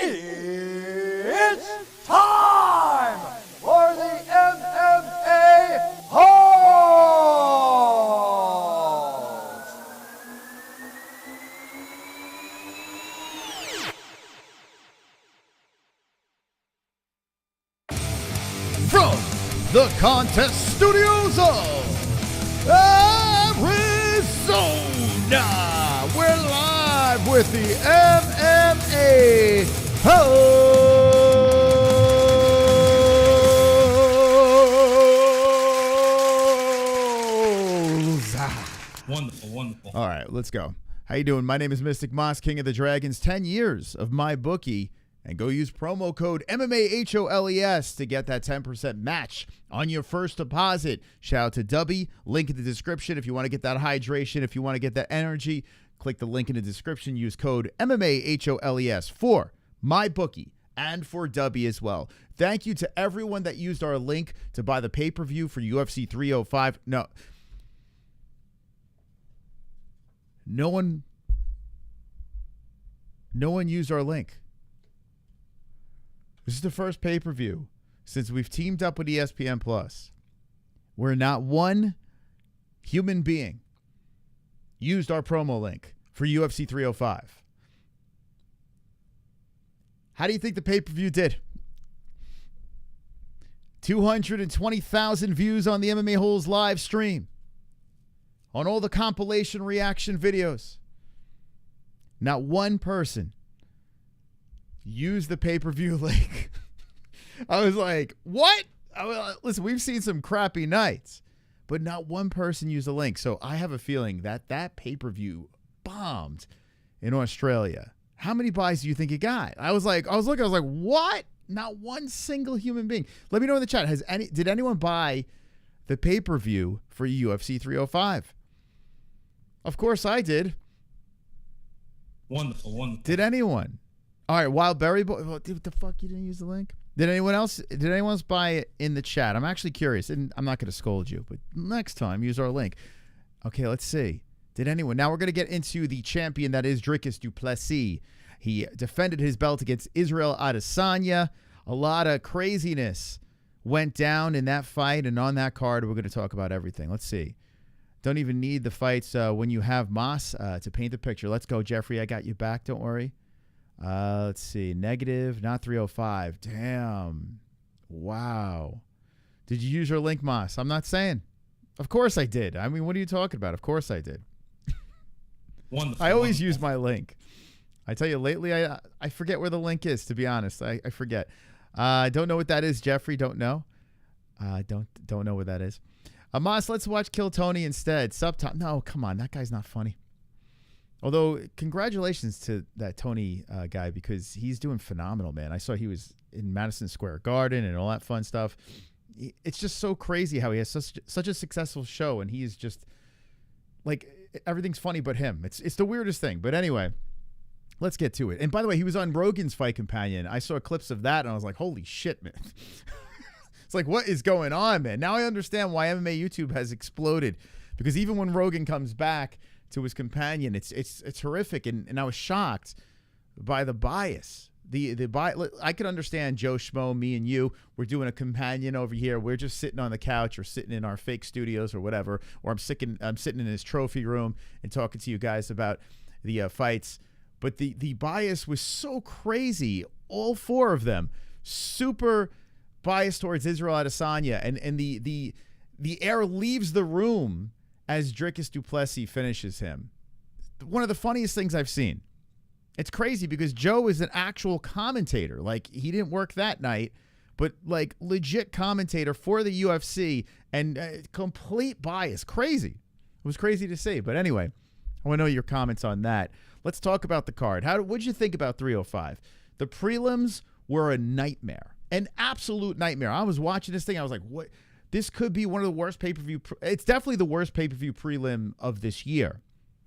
It's time for the MMA-Holes! From the contest studios of Arizona, we're live with the MMA-Holes. Wonderful, wonderful. All right, let's go. How you doing? My name is Mystic Moss, King of the Dragons. 10 years of my bookie. And go use promo code MMA-HOLES to get that 10% match on your first deposit. Shout out to Dubby. Link in the description if you want to get that hydration. If you want to get that energy, click the link in the description. Use code MMA-HOLES for my bookie and for Dubby as well. Thank you to everyone that used our link to buy the pay-per-view for UFC 305. No one used our link. This is the first pay-per-view since we've teamed up with ESPN Plus where not one human being used our promo link for UFC 305. How do you think the pay-per-view did? 220,000 views on the MMA-Holes live stream. On all the compilation reaction videos. Not one person use the pay-per-view link. I was like, what? Listen, we've seen some crappy nights, but not one person used the link. So I have a feeling that pay-per-view bombed in Australia. How many buys do you think it got? I was looking, what? Not one single human being. Let me know in the chat. Did anyone buy the pay-per-view for UFC 305? Of course I did. Wonderful, wonderful. Did anyone? All right, Wild Berry Boy. What the fuck? You didn't use the link? Did anyone else buy it in the chat? I'm actually curious, and I'm not going to scold you, but next time use our link. Okay, let's see. Did anyone? Now we're going to get into the champion that is Dricus Du Plessis. He defended his belt against Israel Adesanya. A lot of craziness went down in that fight, and on that card, we're going to talk about everything. Let's see. Don't even need the fights when you have Moss to paint the picture. Let's go, Jeffrey. I got you back. Don't worry. Let's see. Negative, not 305. Damn. Wow. Did you use your link, Moss? I'm not saying. Of course I did. I mean, what are you talking about? Of course I did. Wonderful. I always use my link. I tell you, lately, I forget where the link is, to be honest. I forget. Don't know what that is, Jeffrey. Don't know. Don't know what that is. Moss, let's watch Kill Tony instead. No, come on. That guy's not funny. Although, congratulations to that Tony guy because he's doing phenomenal, man. I saw he was in Madison Square Garden and all that fun stuff. It's just so crazy how he has such a successful show, and he's just, like, everything's funny but him. It's the weirdest thing. But anyway, let's get to it. And by the way, he was on Rogan's Fight Companion. I saw clips of that, and I was like, holy shit, man. It's like, what is going on, man? Now I understand why MMA YouTube has exploded because even when Rogan comes back to his companion, it's horrific, and I was shocked by the bias. I could understand Joe Schmo, me and you. We're doing a companion over here. We're just sitting on the couch or sitting in our fake studios or whatever, or I'm sitting in his trophy room and talking to you guys about the fights. But the bias was so crazy. All four of them super biased towards Israel Adesanya, and the air leaves the room as Dricus Du Plessis finishes him. One of the funniest things I've seen. It's crazy because Joe is an actual commentator. Like, he didn't work that night, but like legit commentator for the UFC, and complete bias. Crazy. It was crazy to see. But anyway, I want to know your comments on that. Let's talk about the card. What'd you think about 305? The prelims were a nightmare. An absolute nightmare. I was watching this thing. I was like, what? This could be one of the worst pay-per-view. It's definitely the worst pay-per-view prelim of this year.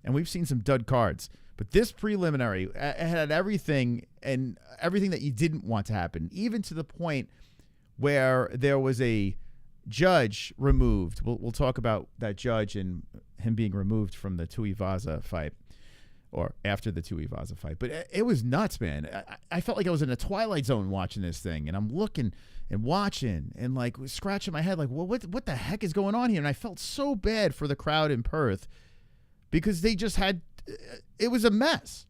And we've seen some dud cards. But this preliminary had everything, and everything that you didn't want to happen, even to the point where there was a judge removed. We'll talk about that judge and him being removed from the Tuivasa fight. or after the Tuivasa fight. But it was nuts, man. I felt like I was in a Twilight Zone watching this thing, and I'm looking and watching and like scratching my head like, well, what the heck is going on here? And I felt so bad for the crowd in Perth because they just had, it was a mess.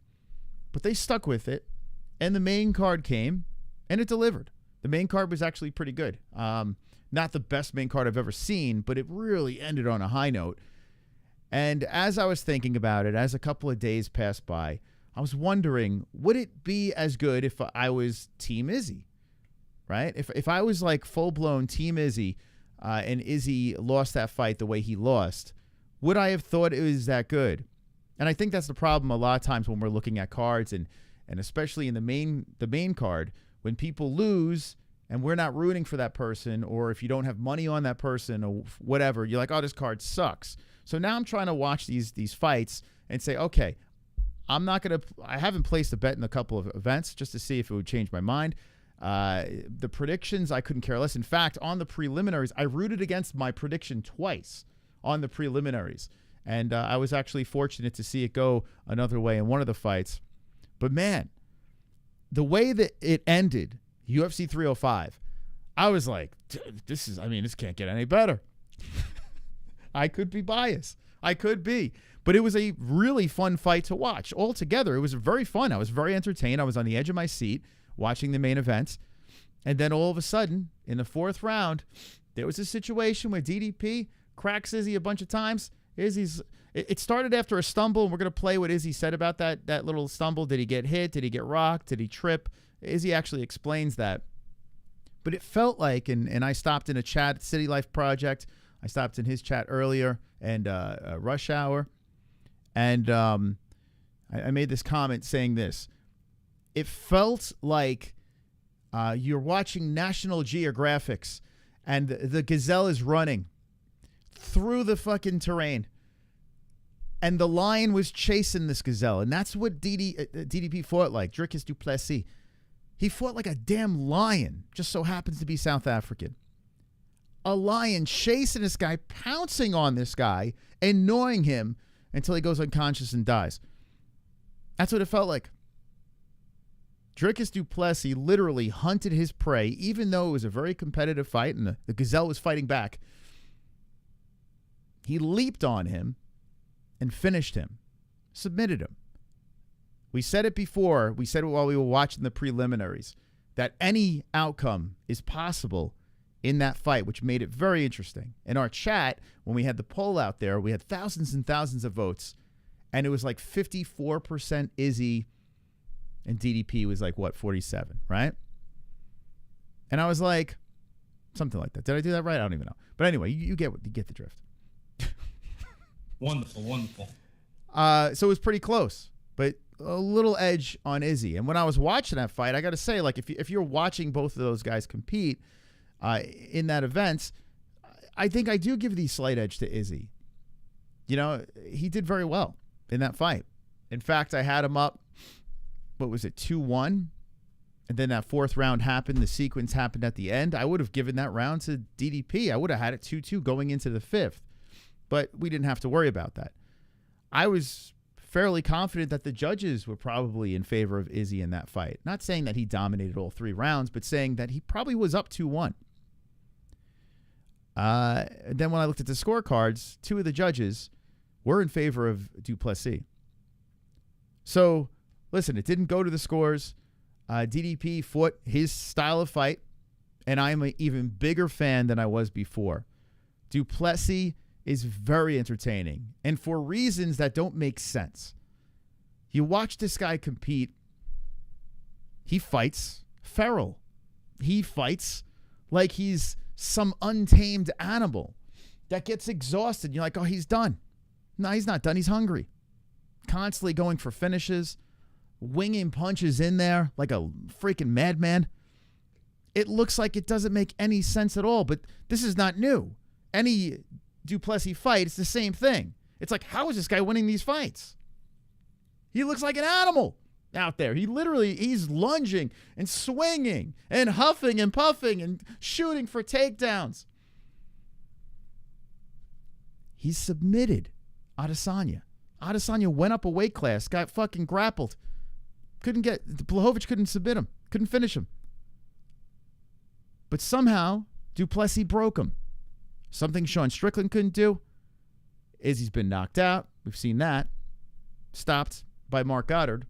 But they stuck with it, and the main card came, and it delivered. The main card was actually pretty good. Not the best main card I've ever seen, but it really ended on a high note. And as I was thinking about it, as a couple of days passed by, I was wondering, would it be as good if I was Team Izzy, right? If I was like full-blown Team Izzy and Izzy lost that fight the way he lost, would I have thought it was that good? And I think that's the problem a lot of times when we're looking at cards, and especially in the main card, when people lose and we're not rooting for that person, or if you don't have money on that person or whatever, you're like, oh, this card sucks. So now I'm trying to watch these fights and say, okay, I haven't placed a bet in a couple of events just to see if it would change my mind. The predictions, I couldn't care less. In fact, on the preliminaries, I rooted against my prediction twice on the preliminaries. And I was actually fortunate to see it go another way in one of the fights. But man, the way that it ended, UFC 305, I was like, this can't get any better. I could be biased. I could be. But it was a really fun fight to watch. Altogether, it was very fun. I was very entertained. I was on the edge of my seat watching the main events. And then all of a sudden, in the fourth round, there was a situation where DDP cracks Izzy a bunch of times. It started after a stumble, and we're going to play what Izzy said about that little stumble. Did he get hit? Did he get rocked? Did he trip? Izzy actually explains that. But it felt like, and I stopped in a chat at City Life Project. I stopped in his chat earlier, and Rush Hour. And I made this comment saying this. It felt like you're watching National Geographics, and the gazelle is running through the fucking terrain, and the lion was chasing this gazelle. And that's what DDP fought like, Dricus Du Plessis. He fought like a damn lion, just so happens to be South African. A lion chasing this guy, pouncing on this guy, annoying him until he goes unconscious and dies. That's what it felt like. Dricus Du Plessis literally hunted his prey, even though it was a very competitive fight and the gazelle was fighting back. He leaped on him and finished him, submitted him. We said it before. We said it while we were watching the preliminaries, that any outcome is possible in that fight, which made it very interesting. In our chat, when we had the poll out there, we had thousands and thousands of votes, and it was like 54% Izzy, and DDP was like, 47, right? And I was like, something like that. Did I do that right? I don't even know. But anyway, you get the drift. Wonderful, wonderful. So it was pretty close, but a little edge on Izzy. And when I was watching that fight, I got to say, like, if you're watching both of those guys compete in that event, I think I do give the slight edge to Izzy. You know, he did very well in that fight. In fact, I had him up, what was it, 2-1? And then that fourth round happened. The sequence happened at the end. I would have given that round to DDP. I would have had it 2-2 going into the fifth. But we didn't have to worry about that. I was fairly confident that the judges were probably in favor of Izzy in that fight. Not saying that he dominated all 3 rounds, but saying that he probably was up 2-1. Then when I looked at the scorecards, 2 of the judges were in favor of Du Plessis. So, listen, it didn't go to the scores. DDP fought his style of fight, and I'm an even bigger fan than I was before. Du Plessis is very entertaining, and for reasons that don't make sense. You watch this guy compete, he fights feral. He fights like he's some untamed animal that gets exhausted. You're like, oh, he's done. No, he's not done. He's hungry. Constantly going for finishes, winging punches in there like a freaking madman. It looks like it doesn't make any sense at all, but this is not new. Any Du Plessis fight, it's the same thing. It's like, how is this guy winning these fights? He looks like an animal out there. He's lunging and swinging and huffing and puffing and shooting for takedowns. He submitted Adesanya Adesanya went up a weight class, got fucking grappled. Blachowicz couldn't submit him, couldn't finish him. But somehow, Du Plessis broke him. Something Sean Strickland couldn't do. Izzy's been knocked out. We've seen that. Stopped by Mark Goddard.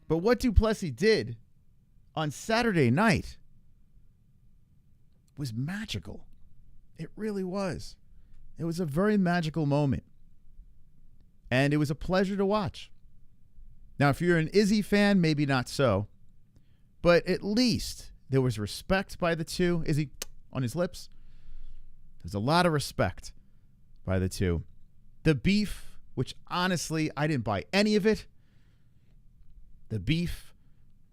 But what Du Plessis did on Saturday night was magical. It really was. It was a very magical moment. And it was a pleasure to watch. Now, if you're an Izzy fan, maybe not so. But at least there was respect by the two. Izzy on his lips. There's a lot of respect by the two. The beef, which honestly, I didn't buy any of it. The beef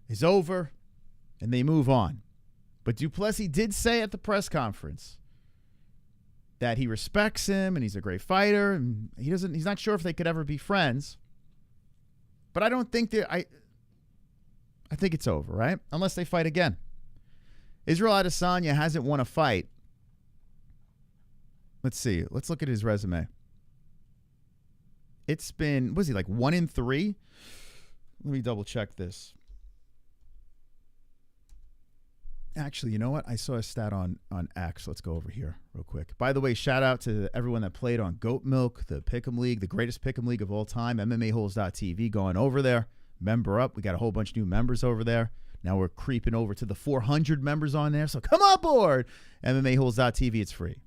is over, and they move on. But Du Plessis did say at the press conference that he respects him and he's a great fighter, and he's not sure if they could ever be friends. But I don't think I think it's over, right? Unless they fight again. Israel Adesanya hasn't won a fight. Let's see. Let's look at his resume. It's been, was he like 1-3? Let me double check this. Actually, you know what? I saw a stat on X. Let's go over here real quick. By the way, shout out to everyone that played on Goat Milk, the Pick'em League, the greatest Pick'em League of all time, MMA-Holes.tv, going over there. Member up. We got a whole bunch of new members over there. Now we're creeping over to the 400 members on there. So come on board. MMA-Holes.tv, it's free.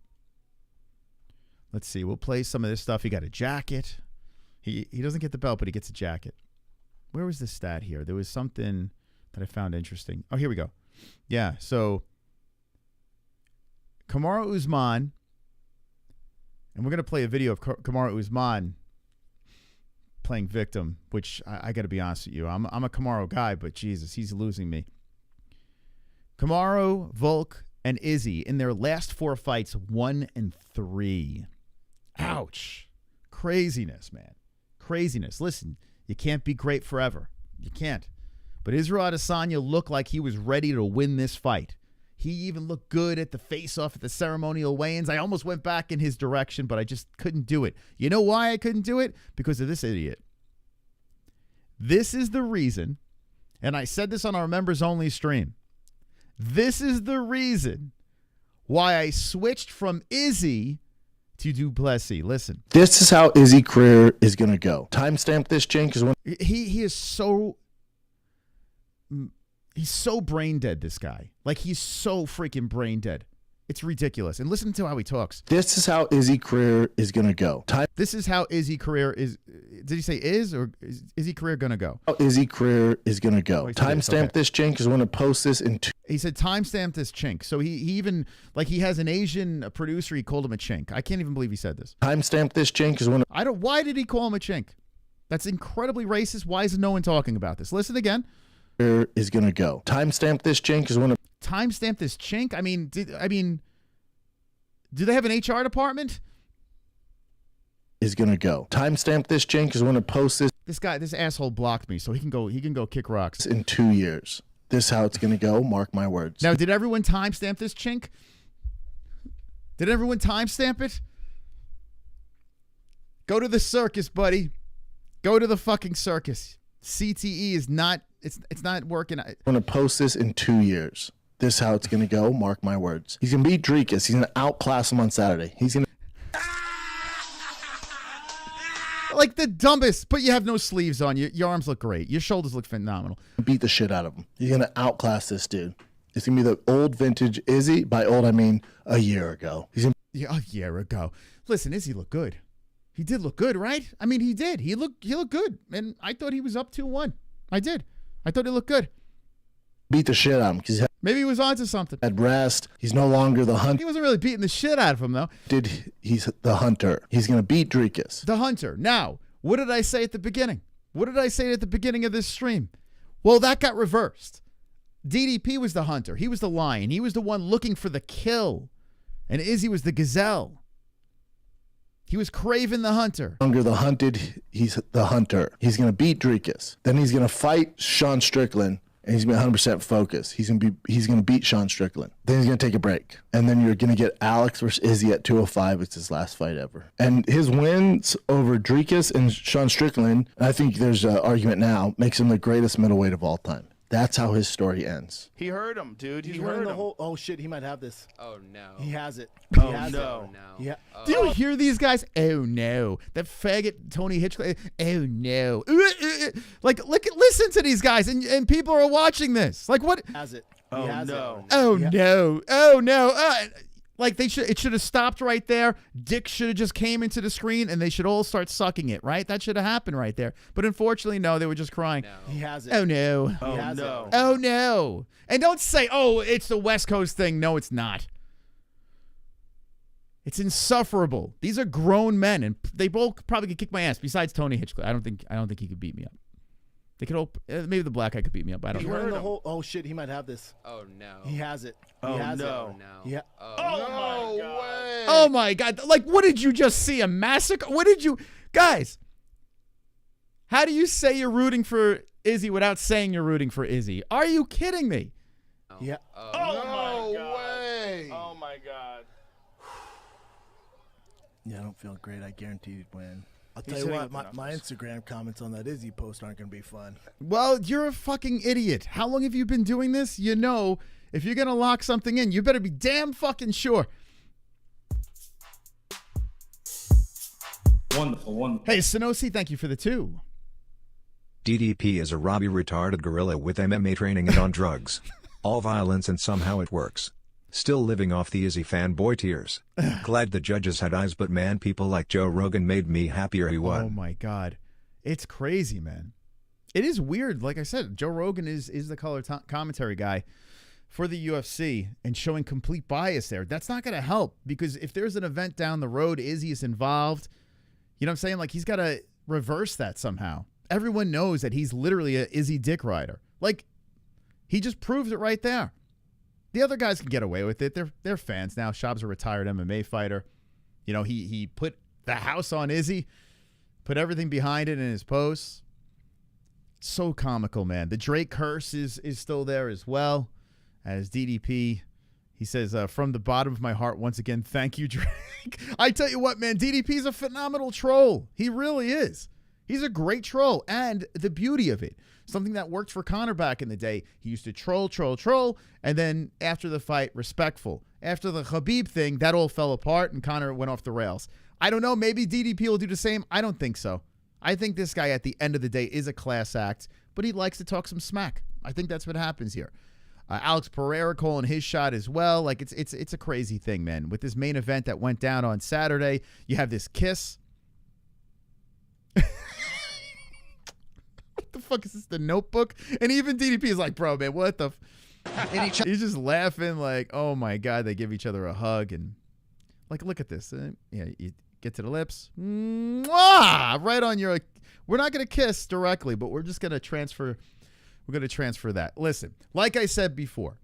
Let's see. We'll play some of this stuff. He got a jacket. He doesn't get the belt, but he gets a jacket. Where was the stat here? There was something that I found interesting. Oh, here we go. Yeah, so Kamaru Usman, and we're going to play a video of Kamaru Usman playing victim, which I got to be honest with you. I'm a Kamaru guy, but Jesus, he's losing me. Kamaru, Volk, and Izzy in their last 4 fights, 1-3. Ouch. Craziness, man. Craziness. Listen, you can't be great forever. You can't. But Israel Adesanya looked like he was ready to win this fight. He even looked good at the face-off at the ceremonial weigh-ins. I almost went back in his direction, but I just couldn't do it. You know why I couldn't do it? Because of this idiot. This is the reason, and I said this on our members-only stream. This is the reason why I switched from Izzy to Du Plessis. Listen. This is how Izzy career is going to go. Timestamp this, Jane, because when he is so... He's so brain dead, this guy. Like, he's so freaking brain dead. It's ridiculous. And listen to how he talks. This is how Izzy career is going to go. This is how Izzy career is. Did he say is, or is Izzy career going to go? How Izzy career is going to go. Oh, Timestamp this, Jane, because I want to post this in 2. He said timestamp this chink. So he even, like, he has an Asian producer. He called him a chink. I can't even believe he said this. Timestamp this, Jane, because I want to. Why did he call him a chink? That's incredibly racist. Why is no one talking about this? Listen again. Is going to go. Timestamp this, chink, is one of. Timestamp this chink? I mean, do they have an HR department? Is going to go. Timestamp this, chink, because I want to post this. This asshole blocked me, so he can go kick rocks. In 2 years. This is how it's going to go. Mark my words. Now, did everyone timestamp this chink? Did everyone timestamp it? Go to the circus, buddy. Go to the fucking circus. CTE is not. It's not working. I'm going to post this in 2 years. This is how it's going to go. Mark my words. He's going to beat Dricus. He's going to outclass him on Saturday. He's going to. Like the dumbest, but you have no sleeves on. Your arms look great. Your shoulders look phenomenal. Beat the shit out of him. He's going to outclass this dude. It's going to be the old vintage Izzy. By old, I mean a year ago. A year ago. Listen, Izzy looked good. He did look good, right? I mean, he did. He looked good. And I thought he was up 2-1. I did. I thought he looked good. Beat the shit out of him. Because maybe he was onto something. At rest. He's no longer the hunter. He wasn't really beating the shit out of him, though. He's the hunter. He's going to beat Dricus. The hunter. Now, what did I say at the beginning? What did I say at the beginning of this stream? Well, that got reversed. DDP was the hunter. He was the lion. He was the one looking for the kill. And Izzy was the gazelle. He was Craven the hunter. Longer the hunted, he's the hunter. He's going to beat Dricus. Then he's going to fight Sean Strickland and he's gonna be 100% focused. He's gonna beat Sean Strickland. Then he's gonna take a break, and then you're gonna get Alex versus Izzy at 205. It's his last fight ever, and his wins over Dricus and Sean Strickland, and I think there's an argument now, makes him the greatest middleweight of all time. That's how his story ends. He heard him, dude. He He's heard wearing him. the whole. Oh shit, he might have this. Oh no. He has it. Oh, He has no. It. Yeah. Do you hear these guys? Oh no, that faggot Tony Hitchcock. Oh no, like listen to these guys, and people are watching this. Like what? Has it. He Oh, has no. It. Oh Yeah. no, oh no. Like it should have stopped right there. Dick should have just came into the screen, and they should all start sucking it. Right? That should have happened right there. But unfortunately, no. They were just crying. No. He has it. Oh no. He Oh, has no. it. Oh no. And don't say, oh, it's the West Coast thing. No, it's not. It's insufferable. These are grown men, and they both probably could kick my ass. Besides Tony Hitchcock, I don't think he could beat me up. They could maybe the black guy could beat me up. I don't He's know. wearing heard the him. whole. Oh shit, he might have this. Oh no. He has it. He Oh, has no. Oh no. Yeah. Oh, No way. Oh my God! Like, what did you just see? A massacre? What did you guys? How do you say you're rooting for Izzy without saying you're rooting for Izzy? Are you kidding me? no. Yeah. Oh, Oh, no. my God. way. Oh, my God. Yeah, I don't feel great. I guarantee you'd win. I'll He's tell you hitting what, with my knuckles. Instagram comments on that Izzy post aren't going to be fun. Well, you're a fucking idiot. How long have you been doing this? You know, if you're gonna lock something in, you better be damn fucking sure. Wonderful, wonderful. Hey, Sonosi, thank you for the 2. DDP is a Robbie retarded gorilla with MMA training and on drugs. All violence and somehow it works. Still living off the Izzy fanboy tears. Glad the judges had eyes, but man, people like Joe Rogan made me happier he won. Oh my God, it's crazy, man. It is weird. Like I said, Joe Rogan is the color commentary guy for the UFC and showing complete bias there. That's not going to help, because if there's an event down the road, Izzy is involved. You know what I'm saying? Like, he's got to reverse that somehow. Everyone knows that he's literally a Izzy dick rider. Like, he just proves it right there. The other guys can get away with it. They're fans now. Shab's a retired MMA fighter. You know, he put the house on Izzy, put everything behind it in his posts. So comical, man. The Drake curse is still there as well as DDP. He says, from the bottom of my heart, once again, thank you, Drake. I tell you what, man, DDP's a phenomenal troll. He really is. He's a great troll. And the beauty of it, something that worked for Conor back in the day, he used to troll, and then after the fight, respectful. After the Khabib thing, that all fell apart, and Conor went off the rails. I don't know. Maybe DDP will do the same. I don't think so. I think this guy, at the end of the day, is a class act, but he likes to talk some smack. I think that's what happens here. Alex Pereira calling his shot as well. Like, it's a crazy thing, man. With this main event that went down on Saturday, you have this kiss. What the fuck is this, The Notebook? And even DDP is like, bro, man, what the he's just laughing like, oh my God, they give each other a hug. And like, look at this. Yeah, you get to the lips. Mwah! Right on your, we're not going to kiss directly, but we're just going to transfer. We're going to transfer that. Listen, like I said before,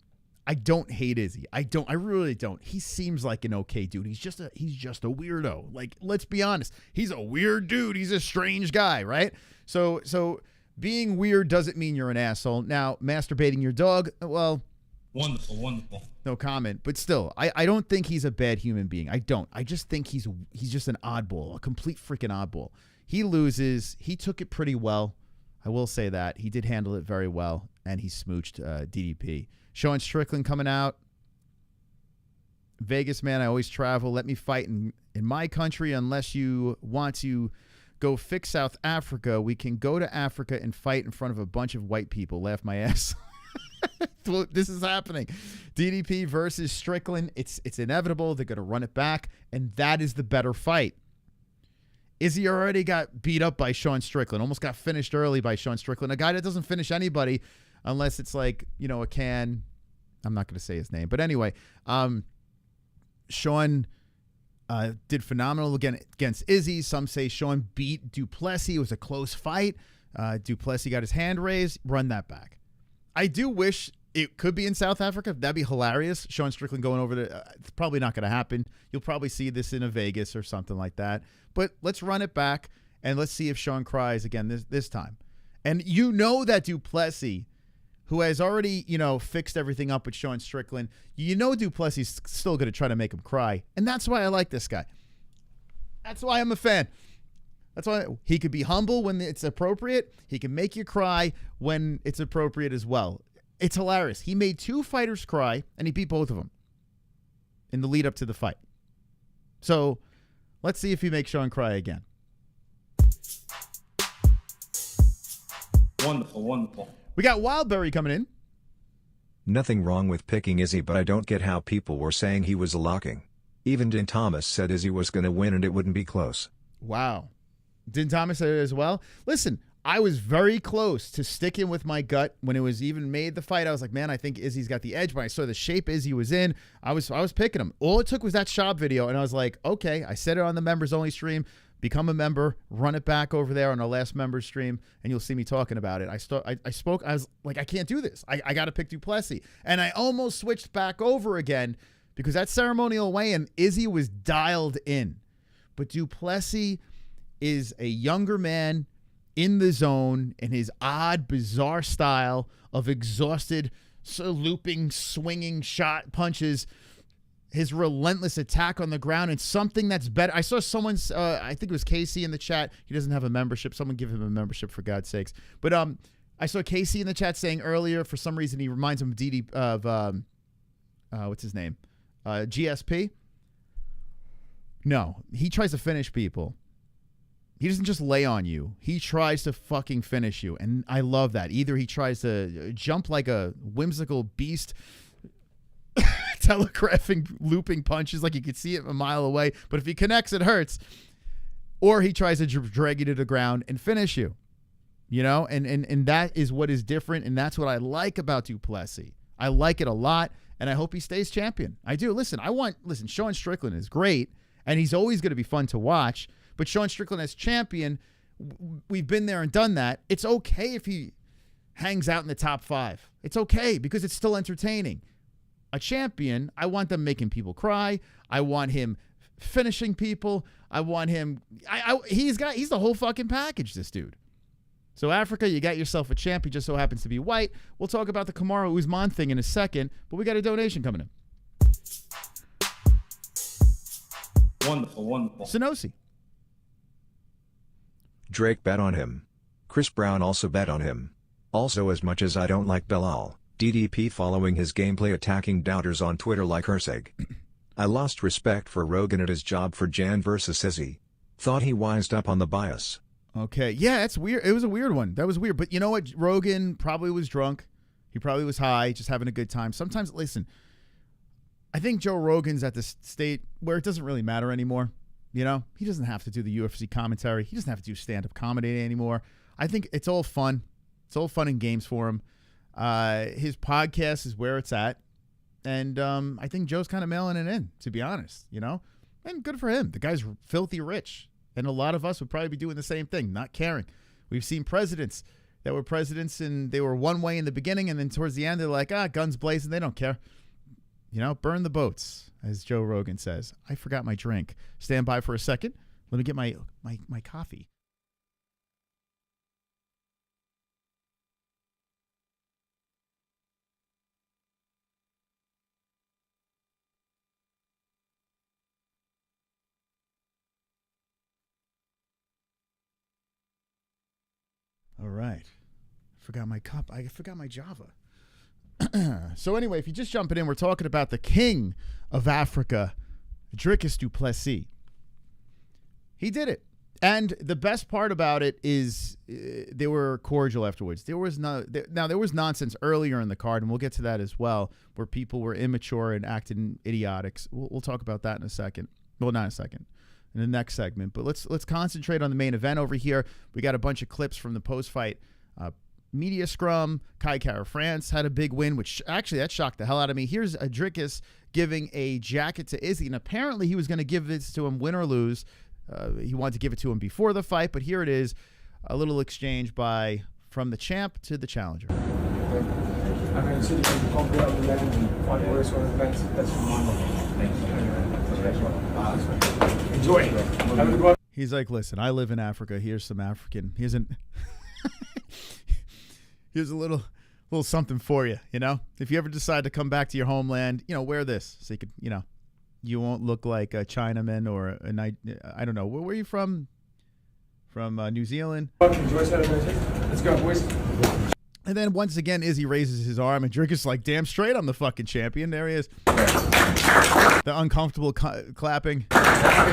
I don't hate Izzy. I really don't. He seems like an okay dude. He's just a weirdo. Like, let's be honest. He's a weird dude. He's a strange guy, right? So being weird doesn't mean you're an asshole. Now, masturbating your dog, well, Wonderful, wonderful. no comment. But still, I don't think he's a bad human being. I don't. I just think he's just an oddball, a complete freaking oddball. He loses. He took it pretty well. I will say that. He did handle it very well, and he smooched DDP. Sean Strickland coming out. Vegas, man, I always travel. Let me fight in my country unless you want to go fix South Africa. We can go to Africa and fight in front of a bunch of white people. Laugh my ass. This is happening. DDP versus Strickland. It's inevitable. They're going to run it back, and that is the better fight. Izzy already got beat up by Sean Strickland, almost got finished early by Sean Strickland, a guy that doesn't finish anybody unless it's like, you know, a can. I'm not going to say his name. But anyway, Sean did phenomenal against Izzy. Some say Sean beat Du Plessis. It was a close fight. Du Plessis got his hand raised. Run that back. I do wish it could be in South Africa. That'd be hilarious. Sean Strickland going over to it's probably not going to happen. You'll probably see this in a Vegas or something like that. But let's run it back, and let's see if Sean cries again this time. And you know that Du Plessis, who has already, fixed everything up with Sean Strickland. Du Plessis is still going to try to make him cry. And that's why I like this guy. That's why I'm a fan. That's why he could be humble when it's appropriate. He can make you cry when it's appropriate as well. It's hilarious. He made 2 fighters cry, and he beat both of them in the lead up to the fight. So let's see if he makes Sean cry again. Wonderful, wonderful. We got Wildberry coming in. Nothing wrong with picking Izzy, but I don't get how people were saying he was a locking. Even Din Thomas said Izzy was going to win and it wouldn't be close. Wow. Din Thomas said it as well. Listen, I was very close to sticking with my gut when it was even made the fight. I was like, man, I think Izzy's got the edge. When I saw the shape Izzy was in, I was picking him. All it took was that shop video, and I was like, okay, I said it on the members only stream. Become a member, run it back over there on our last members stream, and you'll see me talking about it. I spoke. I was like, I can't do this. I got to pick Du Plessis, and I almost switched back over again because that ceremonial weigh-in, Izzy was dialed in, but Du Plessis is a younger man in the zone in his odd, bizarre style of exhausted, looping, swinging shot punches. His relentless attack on the ground, and something that's better. I saw someone's, I think it was Casey in the chat. He doesn't have a membership. Someone give him a membership for God's sakes. But I saw Casey in the chat saying earlier, for some reason, he reminds him of what's his name? GSP. No, he tries to finish people. He doesn't just lay on you. He tries to fucking finish you, and I love that. Either he tries to jump like a whimsical beast, telegraphing, looping punches like you could see it a mile away, but if he connects, it hurts. Or he tries to drag you to the ground and finish you, and that is what is different, and that's what I like about Du Plessis. I like it a lot, and I hope he stays champion. I do. Listen, Sean Strickland is great, and he's always going to be fun to watch, but Sean Strickland as champion, we've been there and done that. It's okay if he hangs out in the top 5. It's okay because it's still entertaining. A champion, I want them making people cry. I want him finishing people. I want him. He's the whole fucking package, this dude. So Africa, you got yourself a champ. He just so happens to be white. We'll talk about the Kamaru Usman thing in a second, but we got a donation coming in. Wonderful, wonderful. Sonosi. Drake bet on him. Chris Brown also bet on him. Also, as much as I don't like Belal, DDP following his gameplay attacking doubters on Twitter like Herseg. I lost respect for Rogan at his job for Jan versus Izzy. Thought he wised up on the bias. Okay, yeah, that's weird. It was a weird one. That was weird. But you know what? Rogan probably was drunk. He probably was high, just having a good time. Sometimes, listen, I think Joe Rogan's at the state where it doesn't really matter anymore. He doesn't have to do the UFC commentary. He doesn't have to do stand-up comedy anymore. I think it's all fun. It's all fun and games for him. His podcast is where it's at. And I think Joe's kind of mailing it in, to be honest, and good for him. The guy's filthy rich. And a lot of us would probably be doing the same thing, not caring. We've seen presidents that were presidents and they were one way in the beginning. And then towards the end, they're like, guns blazing. They don't care. Burn the boats, as Joe Rogan says. I forgot my drink. Stand by for a second. Let me get my coffee. All right. Forgot my cup. I forgot my Java. So anyway, if you're just jumping in, we're talking about the king of Africa, Dricus Du Plessis. He did it. And the best part about it is they were cordial afterwards. There was nonsense earlier in the card, and we'll get to that as well, where people were immature and acting idiotic. We'll talk about that in a second. Well, not in a second. In the next segment. But let's concentrate on the main event over here. We got a bunch of clips from the post-fight media scrum. Kai Kara France had a big win, which actually that shocked the hell out of me. Here's a Dricus giving a jacket to Izzy, and apparently he was going to give this to him win or lose. He wanted to give it to him before the fight, but here it is, a little exchange from the champ to the challenger. I mean, so you can compare the level and find the worst one of the best. That's one. Enjoy it. Have a good one. He's like, listen, I live in Africa. Here's some African. Here's a little little something for you, you know? If you ever decide to come back to your homeland, you know, wear this so you could, you know, you won't look like a Chinaman or I don't know. Where are you from? From New Zealand. Let's go, boys. And then once again, Izzy raises his arm, and Dricus is like, damn straight, I'm the fucking champion. There he is. The uncomfortable clapping. But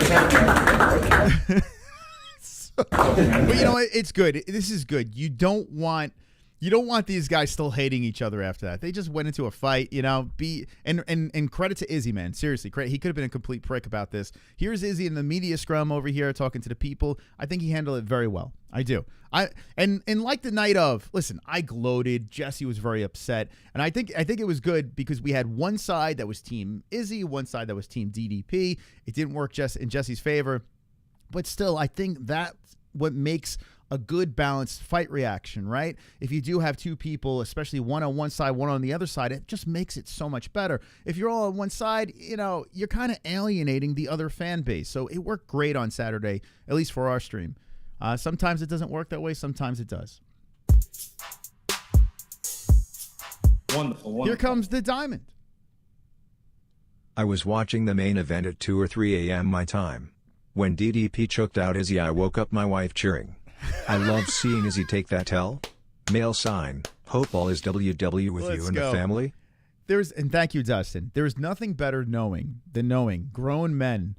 you know what? It's good. This is good. You don't want these guys still hating each other after that. They just went into a fight, you know. And credit to Izzy, man. Seriously, credit. He could have been a complete prick about this. Here's Izzy in the media scrum over here talking to the people. I think he handled it very well. I do. And like the night of, listen, I gloated. Jesse was very upset, and I think it was good because we had one side that was Team Izzy, one side that was Team DDP. It didn't work in Jesse's favor, but still, I think that's what makes a good balanced fight reaction, right? If you do have two people, especially one on one side, one on the other side, it just makes it so much better. If you're all on one side, you know, you're kind of alienating the other fan base. So it worked great on Saturday, at least for our stream. Sometimes it doesn't work that way. Sometimes it does. Wonderful. Here comes the diamond. I was watching the main event at 2 or 3 a.m. my time. When DDP choked out Izzy, I woke up my wife cheering. I love seeing Izzy take that L. Male sign. Hope all is WW with Let's you and go. the family. And thank you, Dustin. There's nothing better than knowing grown men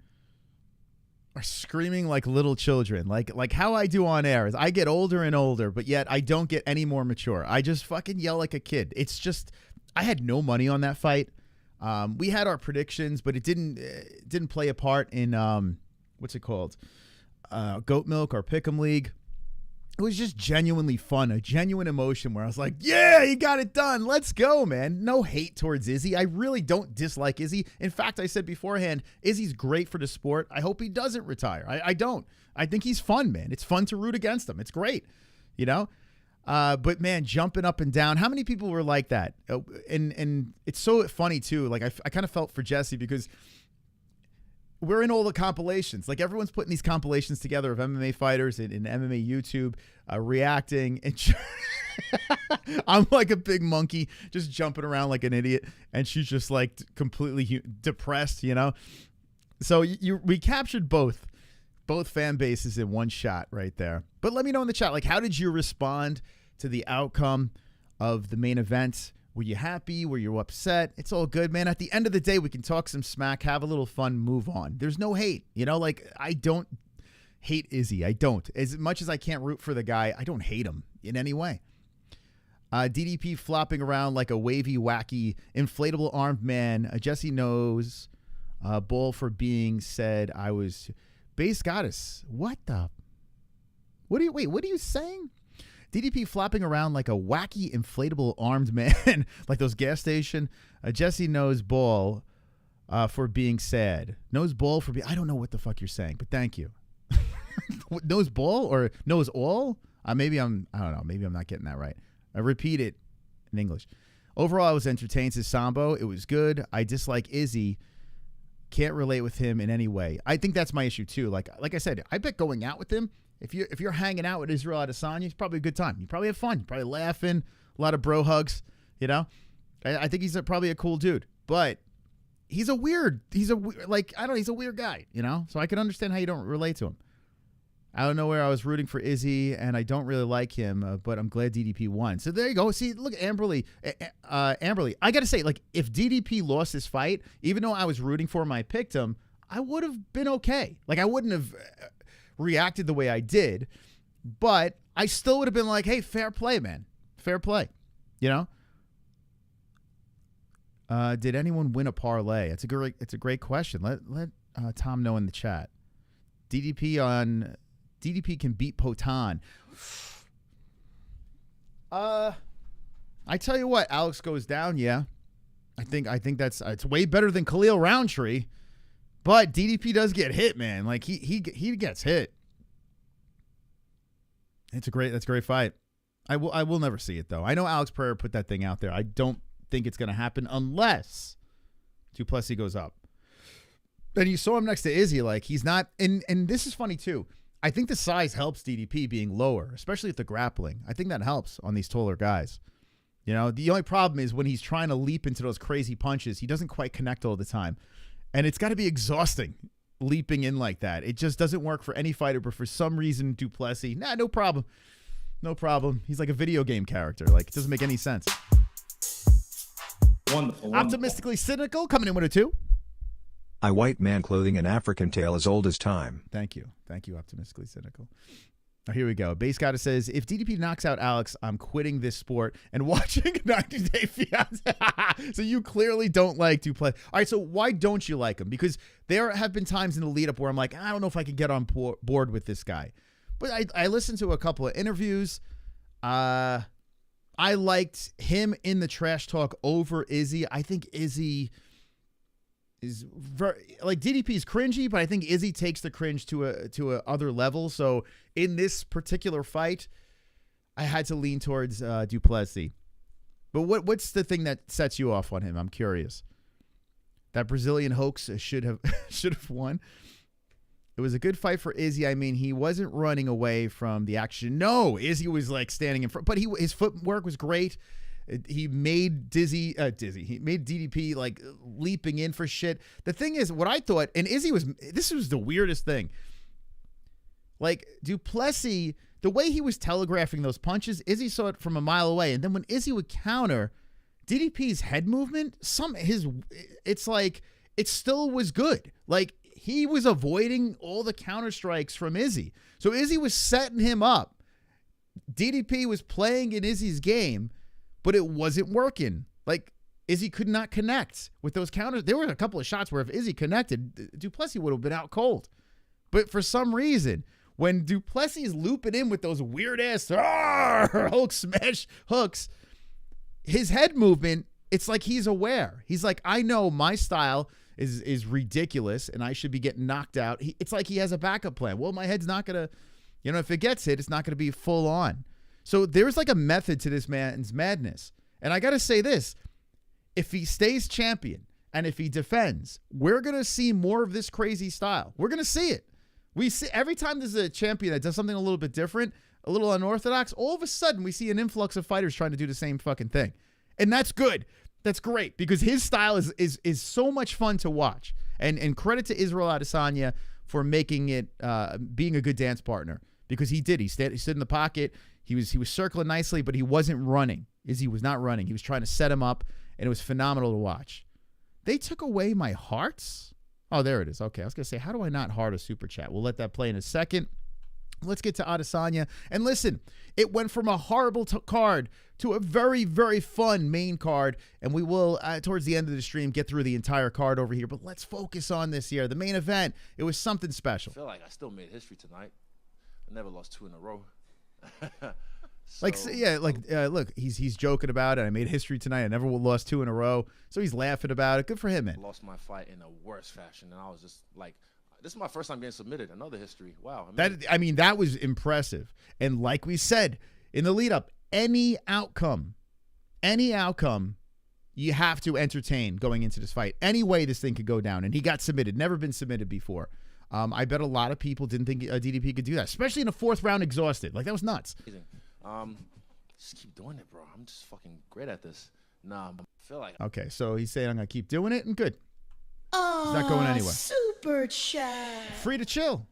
are screaming like little children. Like how I do on air is I get older and older, but yet I don't get any more mature. I just fucking yell like a kid. It's just, I had no money on that fight. We had our predictions, but it didn't play a part in what's it called? Goat Milk or Pick'em League. It was just genuinely fun, a genuine emotion where I was like, yeah, he got it done. Let's go, man. No hate towards Izzy. I really don't dislike Izzy. In fact, I said beforehand, Izzy's great for the sport. I hope he doesn't retire. I don't. I think he's fun, man. It's fun to root against him. It's great, you know? But, man, jumping up and down. How many people were like that? And it's so funny, too. Like, I kind of felt for Jesse because we're in all the compilations. Like, everyone's putting these compilations together of MMA fighters in MMA YouTube, reacting. And I'm like a big monkey just jumping around like an idiot. And she's just like completely depressed, you know? So we captured both fan bases in one shot right there. But let me know in the chat, like, how did you respond to the outcome of the main event? Were you happy? Were you upset? It's all good, man. At the end of the day, we can talk some smack, have a little fun, move on. There's no hate. You know, like, I don't hate Izzy. I don't. As much as I can't root for the guy, I don't hate him in any way. DDP flopping around like a wavy, wacky, inflatable armed man. Jesse knows. Bull for being said I was base goddess. What the? What are you saying? DDP flopping around like a wacky, inflatable armed man, like those gas station. Jesse knows ball for being sad. Knows ball for being. I don't know what the fuck you're saying, but thank you. Knows ball or knows all? I don't know. Maybe I'm not getting that right. Repeat it in English. Overall, I was entertained. Says Sambo. It was good. I dislike Izzy. Can't relate with him in any way. I think that's my issue too. Like I said, I bet going out with him. If you're hanging out with Israel Adesanya, it's probably a good time. You probably have fun. You're probably laughing, a lot of bro hugs, you know? I think he's probably a cool dude. But he's a weird guy, you know? So I can understand how you don't relate to him. I don't know where I was rooting for Izzy, and I don't really like him, but I'm glad DDP won. So there you go. See, look, Amberly, I got to say, like, if DDP lost this fight, even though I was rooting for him, I picked him, I would have been okay. Like, I wouldn't have reacted the way I did, but I still would have been like, hey, fair play, man. Fair play. You know? Did anyone win a parlay? It's a great question. Let Tom know in the chat. DDP can beat Potan. I tell you what, Alex goes down, yeah. I think that's it's way better than Khalil Roundtree. But DDP does get hit, man. Like he gets hit. That's a great fight. I will never see it though. I know Alex Pereira put that thing out there. I don't think it's gonna happen unless Du Plessis goes up. And you saw him next to Izzy, like he's not. And this is funny too. I think the size helps DDP being lower, especially at the grappling. I think that helps on these taller guys. You know, the only problem is when he's trying to leap into those crazy punches, he doesn't quite connect all the time. And it's got to be exhausting leaping in like that. It just doesn't work for any fighter, but for some reason, Du Plessis, no problem. No problem. He's like a video game character. Like, it doesn't make any sense. Wonderful. Optimistically cynical, coming in with a 2. A white man clothing an African tale as old as time. Thank you. Thank you, optimistically cynical. Now, here we go. Base Goddess says, if DDP knocks out Alex, I'm quitting this sport and watching 90 Day Fiance. So you clearly don't like Du Plessis. All right, so why don't you like him? Because there have been times in the lead up where I'm like, I don't know if I can get on board with this guy. But I listened to a couple of interviews. I liked him in the trash talk over Izzy. I think Izzy is very, like, DDP is cringy, but I think Izzy takes the cringe to a other level. So in this particular fight, I had to lean towards Du Plessis. But what's the thing that sets you off on him? I'm curious. That Brazilian hoax should have won. It was a good fight for Izzy. I mean, he wasn't running away from the action. No, Izzy was like standing in front, but his footwork was great. He made He made DDP like leaping in for shit. The thing is, what I thought, and this was the weirdest thing. Like, Du Plessis, the way he was telegraphing those punches, Izzy saw it from a mile away. And then when Izzy would counter, DDP's head movement, it's like it still was good. Like, he was avoiding all the counter strikes from Izzy. So Izzy was setting him up. DDP was playing in Izzy's game, but it wasn't working. Like, Izzy could not connect with those counters. There were a couple of shots where if Izzy connected, Du Plessis would have been out cold. But for some reason, when Du Plessis is looping in with those weird-ass Hulk smash hooks, his head movement, it's like he's aware. He's like, I know my style is ridiculous, and I should be getting knocked out. It's like he has a backup plan. Well, my head's not going to, if it gets hit, it's not going to be full on. So there's like a method to this man's madness. And I got to say this. If he stays champion and if he defends, we're going to see more of this crazy style. We're going to see it. We see every time there's a champion that does something a little bit different, a little unorthodox, all of a sudden we see an influx of fighters trying to do the same fucking thing. And that's good. That's great because his style is so much fun to watch. And credit to Israel Adesanya for making it, being a good dance partner because he did. He stood in the pocket. He was circling nicely, but he wasn't running. Izzy was not running. He was trying to set him up, and it was phenomenal to watch. They took away my hearts? Oh, there it is. Okay, I was going to say, how do I not heart a super chat? We'll let that play in a second. Let's get to Adesanya. And listen, it went from a horrible card to a very, very fun main card, and we will, towards the end of the stream, get through the entire card over here. But let's focus on this here. The main event, it was something special. I feel like I still made history tonight. I never lost 2 in a row. Look, he's joking about it. I made history tonight. I never lost 2 in a row. So he's laughing about it. Good for him, man. Lost my fight in a worse fashion, and I was just like, this is my first time getting submitted. Another history. Wow. That was impressive. And like we said in the lead up, any outcome, you have to entertain going into this fight. Any way this thing could go down. And he got submitted. Never been submitted before. I bet a lot of people didn't think DDP could do that, especially in the 4th round exhausted. Like, that was nuts. Just keep doing it, bro. I'm just fucking great at this. Nah, I feel like. Okay, so he's saying I'm going to keep doing it, and good. He's not going anywhere. Super chat. Free to chill.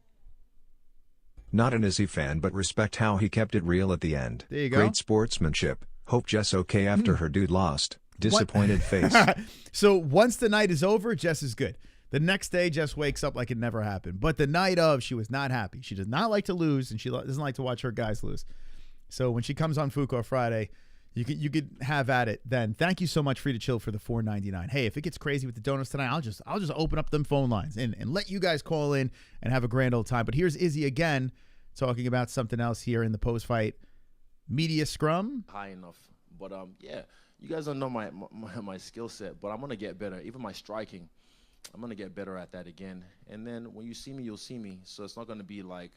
Not an Izzy fan, but respect how he kept it real at the end. There you go. Great sportsmanship. Hope Jess okay after her dude lost. Disappointed face. So once the night is over, Jess is good. The next day, Jess wakes up like it never happened. But the night of, she was not happy. She does not like to lose, and she doesn't like to watch her guys lose. So when she comes on Fuko Friday, you could have at it then. Thank you so much, Free to Chill, for the $4.99. Hey, if it gets crazy with the donuts tonight, I'll just open up them phone lines and let you guys call in and have a grand old time. But here's Izzy again talking about something else here in the post-fight media scrum. High enough. But, yeah, you guys don't know my skill set, but I'm going to get better. Even my striking, I'm going to get better at that again. And then when you see me, you'll see me. So it's not going to be like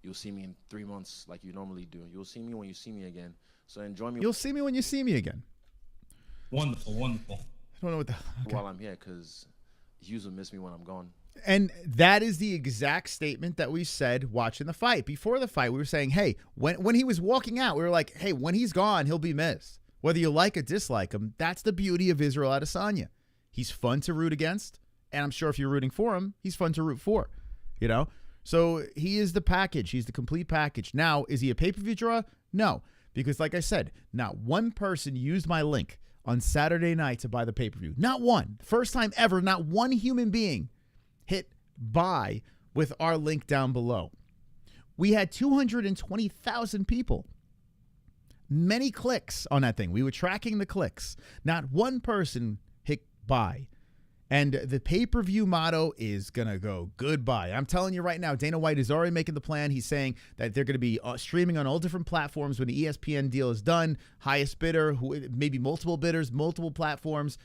you'll see me in 3 months like you normally do. You'll see me when you see me again. So enjoy me. You'll see me when you see me again. Wonderful, wonderful. I don't know what the... Okay. While I'm here, because Hughes will miss me when I'm gone. And that is the exact statement that we said watching the fight. Before the fight, we were saying, hey, when he was walking out, we were like, hey, when he's gone, he'll be missed. Whether you like or dislike him, that's the beauty of Israel Adesanya. He's fun to root against, and I'm sure if you're rooting for him, he's fun to root for, you know? So he is the package. He's the complete package. Now, is he a pay-per-view draw? No, because like I said, not one person used my link on Saturday night to buy the pay-per-view. Not one. First time ever, not one human being hit buy with our link down below. We had 220,000 people. Many clicks on that thing. We were tracking the clicks. Not one person hit buy. And the pay-per-view motto is going to go goodbye. I'm telling you right now, Dana White is already making the plan. He's saying that they're going to be streaming on all different platforms when the ESPN deal is done. Highest bidder, maybe multiple bidders, multiple platforms.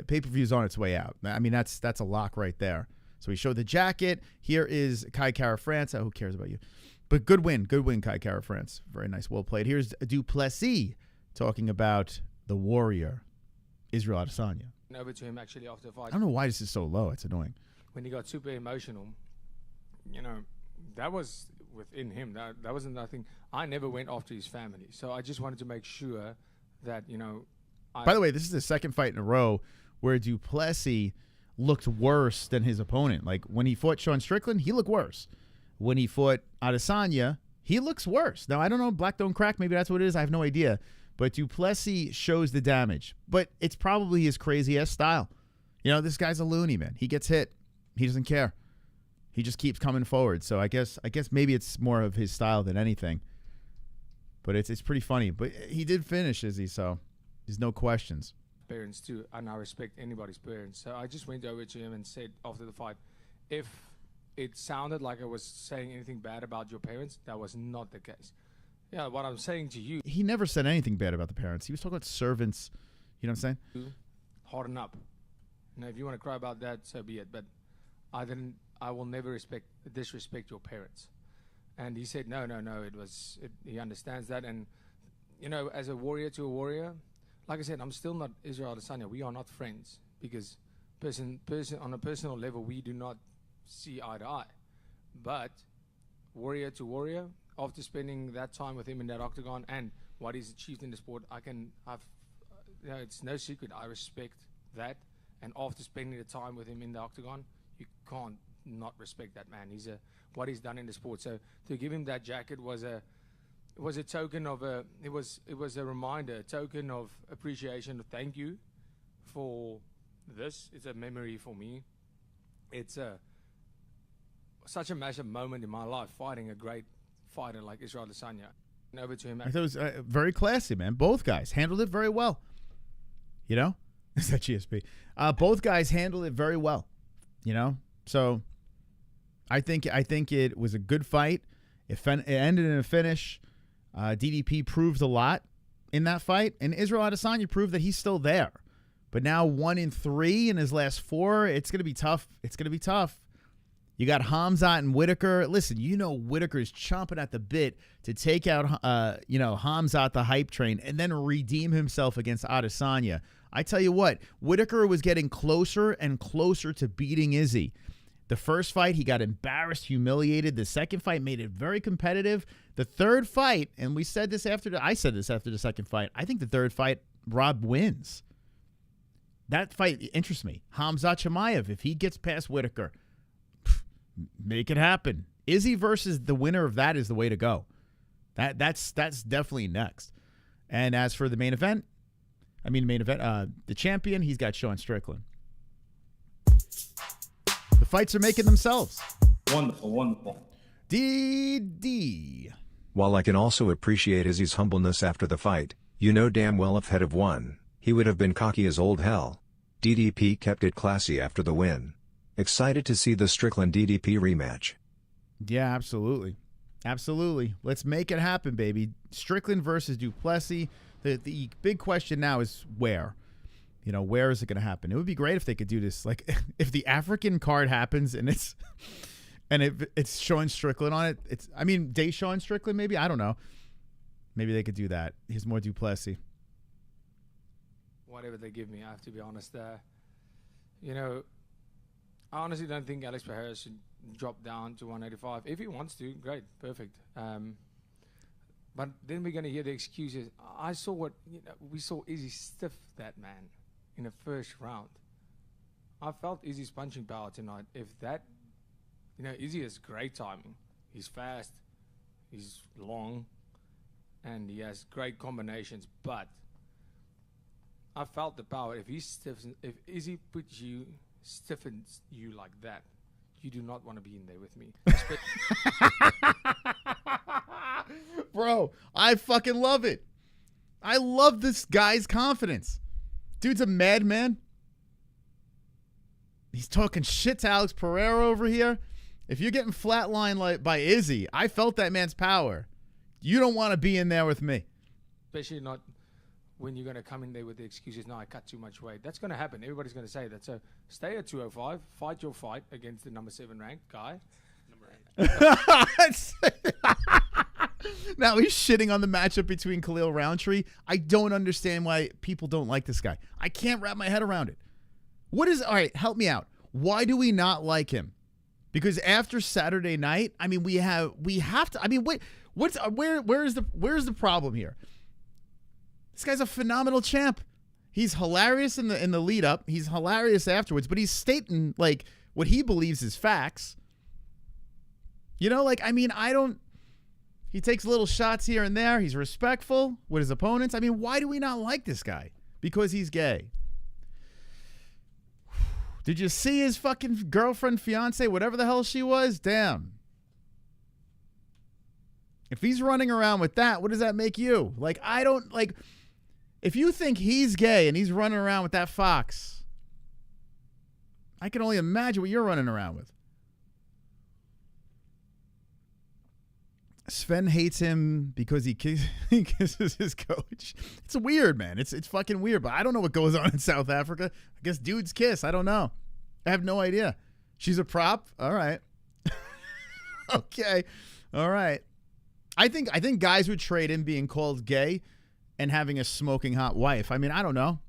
Pay-per-view's on its way out. I mean, that's a lock right there. So he showed the jacket. Here is Kai Kara France. Who cares about you? But good win, Kai Kara France. Very nice, well played. Here's Du Plessis talking about the warrior, Israel Adesanya. Over to him actually after the fight. I don't know why this is so low. It's annoying. When he got super emotional, you know, that was within him. That wasn't nothing. I never went after his family, so I just wanted to make sure that, you know. By the way, this is the second fight in a row where Du Plessis looked worse than his opponent. Like when he fought Sean Strickland, he looked worse. When he fought Adesanya, he looks worse. Now, I don't know. Black don't crack. Maybe that's what it is. I have no idea. But Du Plessis shows the damage. But it's probably his crazy-ass style. You know, this guy's a loony, man. He gets hit. He doesn't care. He just keeps coming forward. So I guess maybe it's more of his style than anything. But it's pretty funny. But he did finish, Izzy, so there's no questions. Parents too, and I respect anybody's parents. So I just went over to him and said after the fight, if it sounded like I was saying anything bad about your parents, that was not the case. Yeah, what I'm saying to you. He never said anything bad about the parents. He was talking about servants. You know what I'm saying? Harden up. Now, if you want to cry about that, so be it. But I will never disrespect your parents. And he said, no. He understands that. And, you know, as a warrior to a warrior, like I said, I'm still not Israel Adesanya. We are not friends because on a personal level, we do not see eye to eye. But warrior to warrior, after spending that time with him in that octagon and what he's achieved in the sport, it's no secret. I respect that. And after spending the time with him in the octagon, you can't not respect that man. What he's done in the sport. So to give him that jacket was a token of it was a reminder, a token of appreciation. Thank you for this. It's a memory for me. It's such a massive moment in my life, fighting a great fighter like Israel Adesanya. And over to him. I thought it was very classy, man. Both guys handled it very well. You know? Is that GSP? Both guys handled it very well. You know? So I think it was a good fight. It ended in a finish. DDP proved a lot in that fight. And Israel Adesanya proved that he's still there. But now 1-3 in his last 4. It's going to be tough. It's going to be tough. You got Hamzat and Whitaker. Listen, you know Whitaker's chomping at the bit to take out, Hamzat, the hype train, and then redeem himself against Adesanya. I tell you what, Whitaker was getting closer and closer to beating Izzy. The first fight, he got embarrassed, humiliated. The second fight made it very competitive. The third fight, and I said this after the second fight, I think the third fight, Rob wins. That fight interests me. Hamzat Chimaev, if he gets past Whitaker, make it happen. Izzy versus the winner of that is the way to go. That's definitely next. And as for the main event, the champion, he's got Sean Strickland. The fights are making themselves. Wonderful. DD. While I can also appreciate Izzy's humbleness after the fight, you know damn well if he'd have won, he would have been cocky as old hell. DDP kept it classy after the win. Excited to see the Strickland DDP rematch. Yeah, absolutely. Let's make it happen, baby. Strickland versus Du Plessis. The big question now is where. You know, where is it going to happen? It would be great if they could do this. Like, if the African card happens and it's Sean Strickland on it. Deshaun Strickland maybe. I don't know. Maybe they could do that. He's more Du Plessis. Whatever they give me, I have to be honest. You know, I honestly don't think Alex Pereira should drop down to 185. If he wants to, great, perfect. But But then we're going to hear the excuses. I saw we saw Izzy stiff that man in the first round. I felt Izzy's punching power tonight. If that, Izzy has great timing. He's fast, he's long, and he has great combinations. But I felt the power. If Izzy stiffens you like that, you do not want to be in there with me. Bro, I fucking love it. I love this guy's confidence. Dude's a madman. He's talking shit to Alex Pereira over here. If you're getting flatlined by Izzy, I felt that man's power. You don't want to be in there with me. Especially not when you're going to come in there with the excuses, no, I cut too much weight. That's going to happen. Everybody's going to say that. So stay at 205, fight your fight against the number 7 ranked guy. Now he's shitting on the matchup between Khalil Roundtree. I don't understand why people don't like this guy. I can't wrap my head around it. All right, help me out. Why do we not like him? Because after Saturday night, I mean, we have to. I mean, where's the problem here? This guy's a phenomenal champ. He's hilarious in the lead up. He's hilarious afterwards, but he's stating like what he believes is facts. He takes little shots here and there. He's respectful with his opponents. I mean, why do we not like this guy? Because he's gay. Did you see his fucking girlfriend, fiance, whatever the hell she was? Damn. If he's running around with that, what does that make you? If you think he's gay and he's running around with that fox, I can only imagine what you're running around with. Sven hates him because he kisses his coach. It's weird, man. It's fucking weird, but I don't know what goes on in South Africa. I guess dudes kiss. I don't know. I have no idea. She's a prop? All right. Okay. All right. I think guys would trade in being called gay and having a smoking hot wife. I mean, I don't know.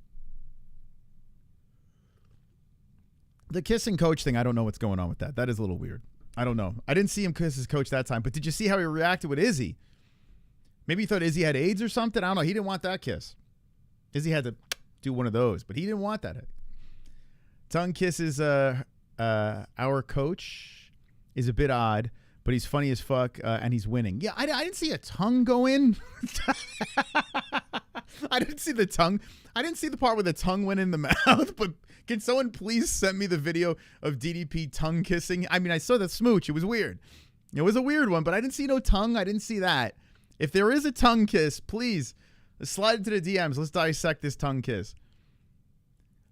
The kissing coach thing, I don't know what's going on with that. That is a little weird. I don't know. I didn't see him kiss his coach that time, but did you see how he reacted with Izzy? Maybe he thought Izzy had AIDS or something. I don't know. He didn't want that kiss. Izzy had to do one of those, but he didn't want that. Tongue kisses our coach is a bit odd, but he's funny as fuck, and he's winning. Yeah, I didn't see a tongue go in. I didn't see the tongue. I didn't see the part where the tongue went in the mouth, but can someone please send me the video of DDP tongue kissing? I mean, I saw the smooch. It was weird. It was a weird one, but I didn't see no tongue. I didn't see that. If there is a tongue kiss, please slide into the DMs. Let's dissect this tongue kiss.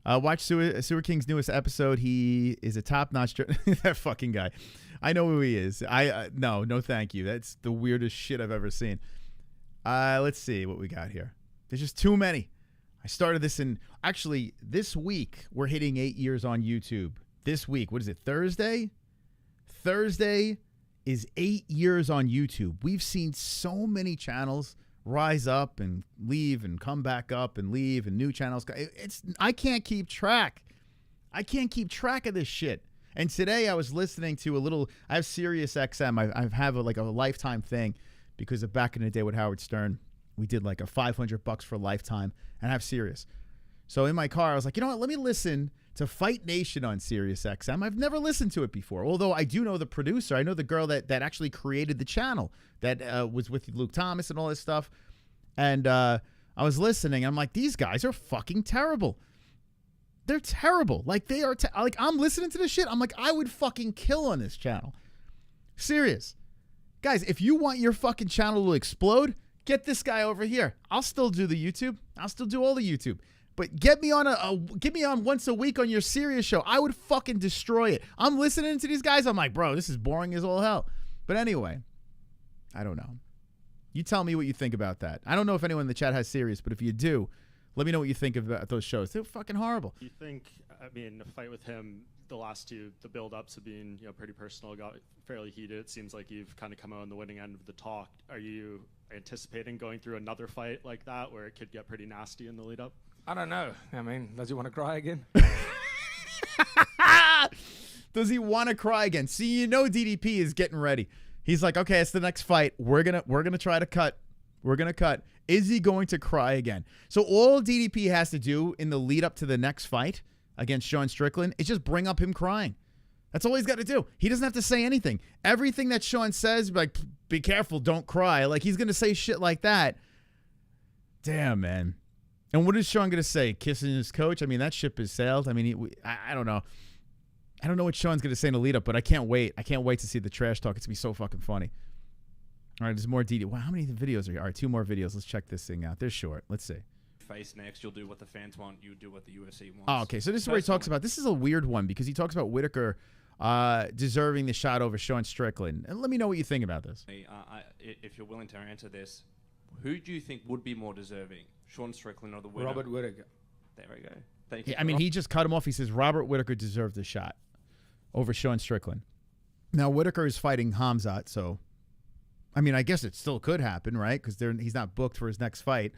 Watch Sewer King's newest episode. He is a top-notch... that fucking guy. I know who he is. No, thank you. That's the weirdest shit I've ever seen. Let's see what we got here. There's just too many. I started this actually, this week, we're hitting 8 years on YouTube. This week, what is it, Thursday? Thursday is 8 years on YouTube. We've seen so many channels rise up and leave and come back up and leave and new channels. I can't keep track. I can't keep track of this shit. And today I was listening to I have Sirius XM. I have a lifetime thing because of back in the day with Howard Stern. We did like a $500 for lifetime, and I have Sirius. So in my car, I was like, you know what? Let me listen to Fight Nation on Sirius XM. I've never listened to it before, although I do know the producer. I know the girl that actually created the channel that was with Luke Thomas and all this stuff. And I was listening. I'm like, these guys are fucking terrible. They're terrible. Like they are. Like I'm listening to this shit. I'm like, I would fucking kill on this channel. Serious, guys. If you want your fucking channel to explode, get this guy over here. I'll still do the YouTube. I'll still do all the YouTube. But get me on once a week on your Sirius show. I would fucking destroy it. I'm listening to these guys. I'm like, bro, this is boring as all hell. But anyway, I don't know. You tell me what you think about that. I don't know if anyone in the chat has Sirius, but if you do, let me know what you think of those shows. They're fucking horrible. You think, I mean, a fight with him, the last two, the build-ups have been, pretty personal, got fairly heated. It seems like you've kind of come out on the winning end of the talk. Are you anticipating going through another fight like that where it could get pretty nasty in the lead-up? I don't know. I mean, does he want to cry again? Does he want to cry again? See, DDP is getting ready. He's like, okay, it's the next fight. We're gonna try to cut We're going to cut. Is he going to cry again? So all DDP has to do in the lead up to the next fight against Sean Strickland is just bring up him crying. That's all he's got to do. He doesn't have to say anything. Everything that Sean says, like, be careful, don't cry. Like, he's going to say shit like that. Damn, man. And what is Sean going to say? Kissing his coach? I mean, that ship has sailed. I mean, I don't know. I don't know what Sean's going to say in the lead up, but I can't wait. I can't wait to see the trash talk. It's going to be so fucking funny. All right, there's more DD. Wow, how many videos are here? All right, 2 more videos. Let's check this thing out. They're short. Let's see. Face next, you'll do what the fans want. You do what the UFC wants. Oh, okay. So this is where he talks about. This is a weird one because he talks about Whitaker deserving the shot over Sean Strickland. And let me know what you think about this. If you're willing to answer this, who do you think would be more deserving, Sean Strickland or the winner? Robert Whitaker. There we go. Thank you. I mean, he just cut him off. He says Robert Whitaker deserved the shot over Sean Strickland. Now Whitaker is fighting Hamzat, so. I mean, I guess it still could happen, right? Because he's not booked for his next fight.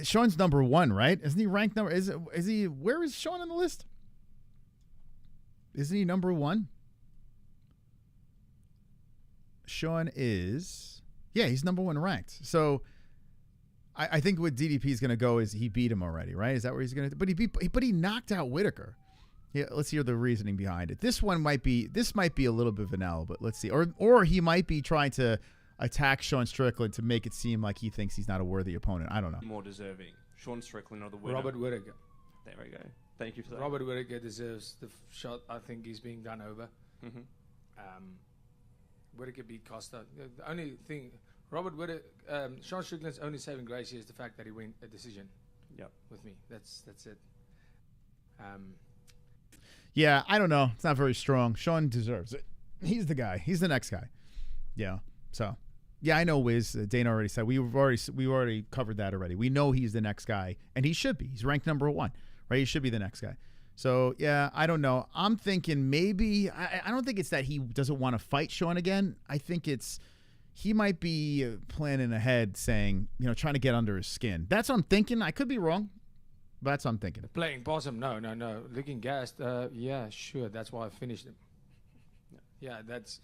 Sean's number 1, right? Isn't he ranked number? Is he? Where is Sean on the list? Isn't he number 1? Sean is. Yeah, he's number 1 ranked. So I think what DDP is going to go is he beat him already, right? Is that where he's going to? But he knocked out Whitaker. Yeah, let's hear the reasoning behind it. This might be a little bit vanilla, but let's see. Or he might be trying to attack Sean Strickland to make it seem like he thinks he's not a worthy opponent. I don't know. More deserving, Sean Strickland or the winner? Robert Whitaker. There we go. Thank you for that. Robert Whitaker deserves the shot. I think he's being done over. Mm-hmm. Whitaker beat Costa. The only thing, Robert Whitaker, Sean Strickland's only saving grace here is the fact that he won a decision. Yep. With me. That's it. Yeah, I don't know. It's not very strong. Sean deserves it. He's the guy. He's the next guy. Yeah. So, yeah, I know Wiz. Dana already said we already covered that already. We know he's the next guy, and he should be. He's ranked number 1, right? He should be the next guy. So, yeah, I don't know. I'm thinking maybe I don't think it's that he doesn't want to fight Sean again. I think it's he might be planning ahead, saying, trying to get under his skin. That's what I'm thinking. I could be wrong. That's what I'm thinking. Playing possum? No. Looking gassed? Yeah, sure. That's why I finished him. Yeah, that's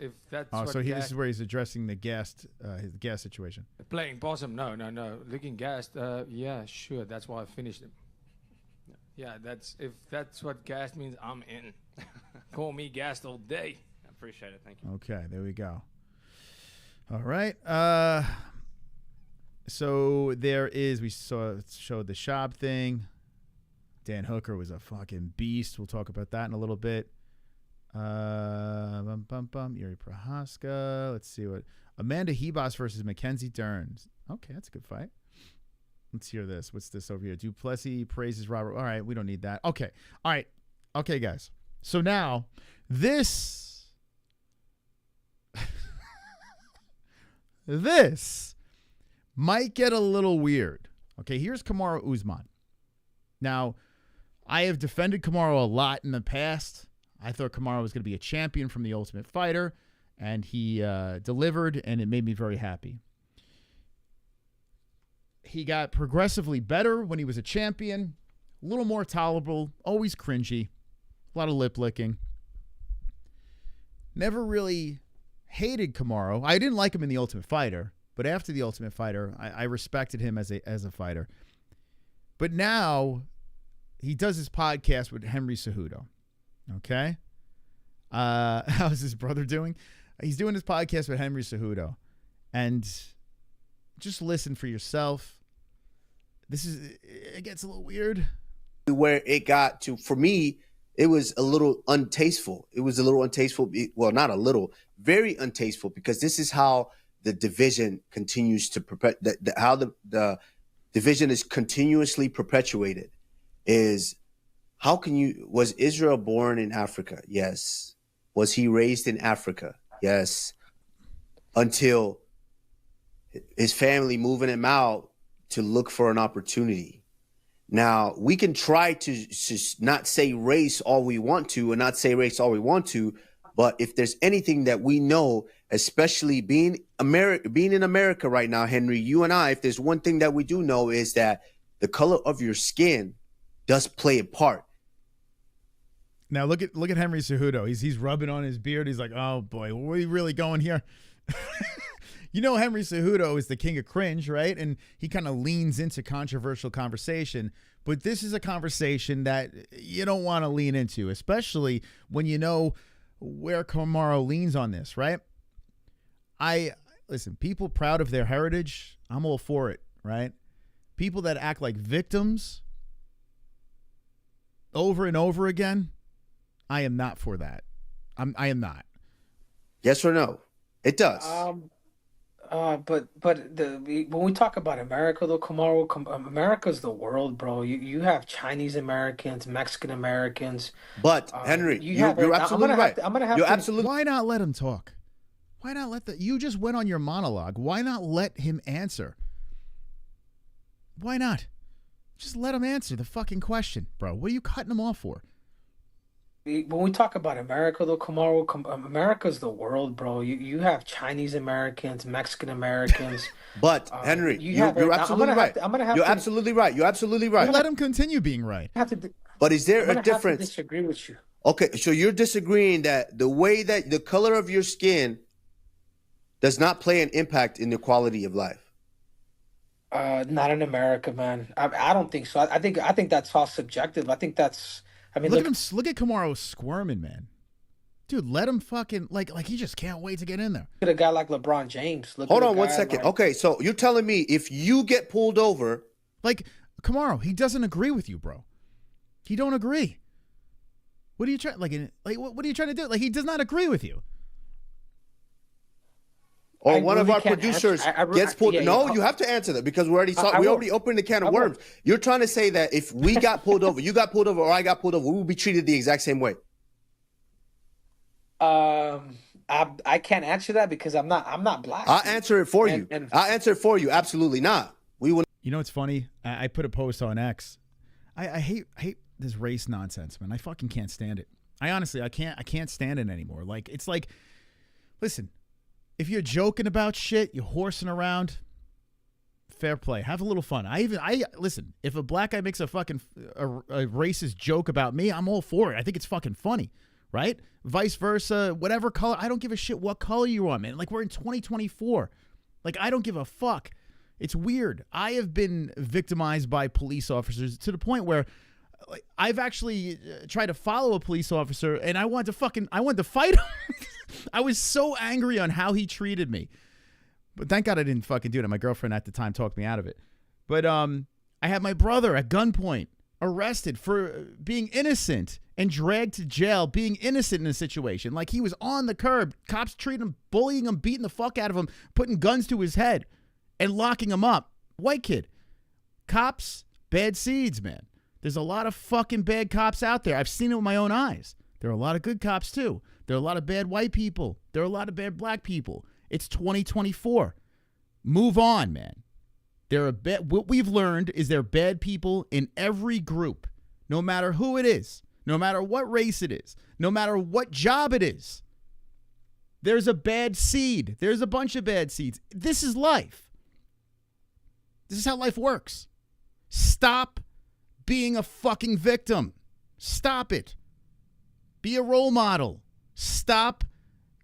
Oh, so this is where he's addressing the his gas situation. Playing possum? No. Looking gassed? Yeah, sure. That's why I finished him. Yeah, that's what gassed means. I'm in. Call me gassed all day. I appreciate it. Thank you. Okay, there we go. All right. So there is. We showed the Schaub thing. Dan Hooker was a fucking beast. We'll talk about that in a little bit. Yuri Prohaska. Let's see what Amanda Hebos versus McKenzie Dern. Okay, that's a good fight. Let's hear this. What's this over here? Du Plessis praises Robert. All right, we don't need that. Okay. All right. Okay, guys. So now this might get a little weird. Okay, here's Kamaru Usman. Now, I have defended Kamaru a lot in the past. I thought Kamaru was going to be a champion from The Ultimate Fighter, and he delivered, and it made me very happy. He got progressively better when he was a champion, a little more tolerable, always cringy, a lot of lip licking. Never really hated Kamaru. I didn't like him in The Ultimate Fighter, but after The Ultimate Fighter, I respected him as a fighter. But now he does his podcast with Henry Cejudo. Okay? How's his brother doing? He's doing his podcast with Henry Cejudo. And just listen for yourself. It gets a little weird. Where it got to, for me, it was a little untasteful. It was a little untasteful. Well, not a little, very untasteful, because this is how the division continues to how the division is continuously perpetuated. Is how can you, was Israel born in Africa? Yes. Was he raised in Africa? Yes. Until his family moving him out to look for an opportunity. Now, we can try to not say race all we want to and not say race all we want to, but if there's anything that we know, especially being in America right now, Henry, you and I, if there's one thing that we do know is that the color of your skin does play a part. Now look at Henry Cejudo. He's rubbing on his beard. He's like, oh boy, where are we really going here? You know, Henry Cejudo is the king of cringe, right? And he kind of leans into controversial conversation. But this is a conversation that you don't want to lean into, especially when you know where Kamaru leans on this, right? Listen, people proud of their heritage, I'm all for it, right? People that act like victims over and over again, I am not for that. I am not. Yes or no? It does. But when we talk about America, though, Kamaru, America's the world, bro. You have Chinese Americans, Mexican Americans. But Henry, you're absolutely right. You're absolutely. Why not let him talk? Why not let you just went on your monologue. Why not let him answer? Why not? Just let him answer the fucking question, bro. What are you cutting him off for? When we talk about America, though, Kamaru, America's the world, bro. You have Chinese Americans, Mexican Americans. But Henry, you're absolutely right. You're absolutely right. You're absolutely right. Let him continue being right. But is there a difference? I disagree with you. Okay, so you're disagreeing that the way that the color of your skin does not play an impact in the quality of life. Not in America, man. I don't think so. I think that's all subjective. I think that's. I mean, look at Kamaru squirming, man. Dude, let him fucking like he just can't wait to get in there. Look at a guy like LeBron James. Hold on 1 second. Okay, so you're telling me if you get pulled over, like Kamaru, he doesn't agree with you, bro. He don't agree. What are you trying what are you trying to do? Like he does not agree with you. Or one of our producers gets pulled. No, you have to answer that because we already opened the can of worms. You're trying to say that if we got pulled over, you got pulled over, or I got pulled over, we would be treated the exact same way. I can't answer that because I'm not black. I'll answer it for you. I'll answer it for you. Absolutely not. We will. You know what's funny? I put a post on X. I hate this race nonsense, man. I fucking can't stand it. I can't stand it anymore. Like it's like, listen. If you're joking about shit, you're horsing around, fair play. Have a little fun. Listen, if a black guy makes a fucking a racist joke about me, I'm all for it. I think it's fucking funny, right? Vice versa, whatever color. I don't give a shit what color you are, man. Like, we're in 2024. Like, I don't give a fuck. It's weird. I have been victimized by police officers to the point where I've actually tried to follow a police officer and I wanted to fight him. I was so angry on how he treated me. But thank God I didn't fucking do it. My girlfriend at the time talked me out of it. But I had my brother at gunpoint arrested for being innocent and dragged to jail being innocent in a situation. Like he was on the curb. Cops treating him, bullying him, beating the fuck out of him, putting guns to his head and locking him up. White kid. Cops, bad seeds, man. There's a lot of fucking bad cops out there. I've seen it with my own eyes. There are a lot of good cops too. There are a lot of bad white people. There are a lot of bad black people. It's 2024. Move on, man. What we've learned is there are bad people in every group, no matter who it is, no matter what race it is, no matter what job it is. There's a bad seed. There's a bunch of bad seeds. This is life. This is how life works. Stop being a fucking victim. Stop it. Be a role model. Stop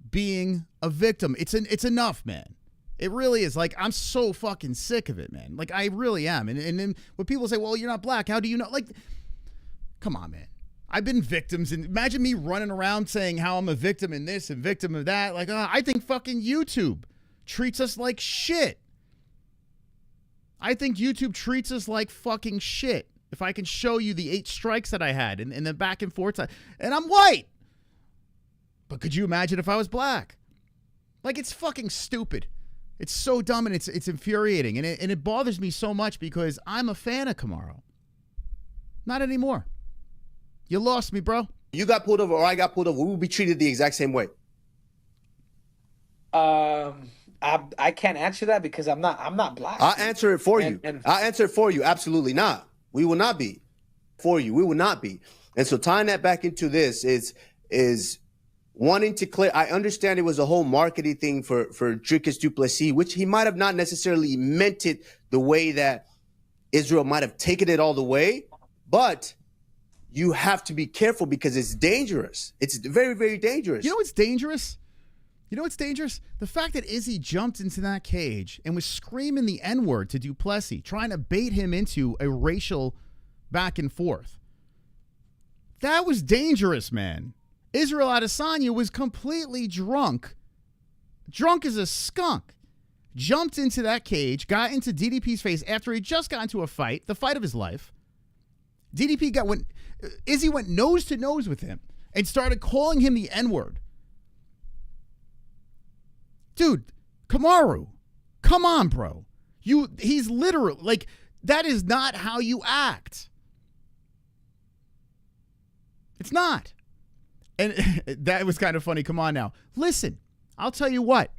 being a victim. It's enough, man. It really is. Like, I'm so fucking sick of it, man. Like, I really am. And then when people say, well, you're not black, how do you know? Like, come on, man. I've been victims. And imagine me running around saying how I'm a victim in this and victim of that. Like, I think fucking YouTube treats us like shit. I think YouTube treats us like fucking shit. If I can show you the 8 strikes that I had and the back and forth, and I'm white. But could you imagine if I was black? Like, it's fucking stupid. It's so dumb and it's infuriating. And it bothers me so much because I'm a fan of Kamaru. Not anymore. You lost me, bro. You got pulled over or I got pulled over, we will be treated the exact same way. I can't answer that because I'm not black. I'll answer it for you. I'll answer it for you. Absolutely not. We will not be. For you, we will not be. And so tying that back into this is wanting to clear. I understand it was a whole marketing thing for Dricus Du Plessis, which he might have not necessarily meant it the way that Israel might have taken it all the way. But you have to be careful because it's dangerous. It's very, very dangerous. You know what's dangerous? You know what's dangerous? The fact that Izzy jumped into that cage and was screaming the N-word to Du Plessis, trying to bait him into a racial back and forth. That was dangerous, man. Israel Adesanya was completely drunk. Drunk as a skunk. Jumped into that cage, got into DDP's face after he just got into a fight, the fight of his life. Izzy went nose to nose with him and started calling him the N-word. Dude, Kamaru, come on, bro. He's literally, like, that is not how you act. It's not. And that was kind of funny. Come on now. Listen, I'll tell you what.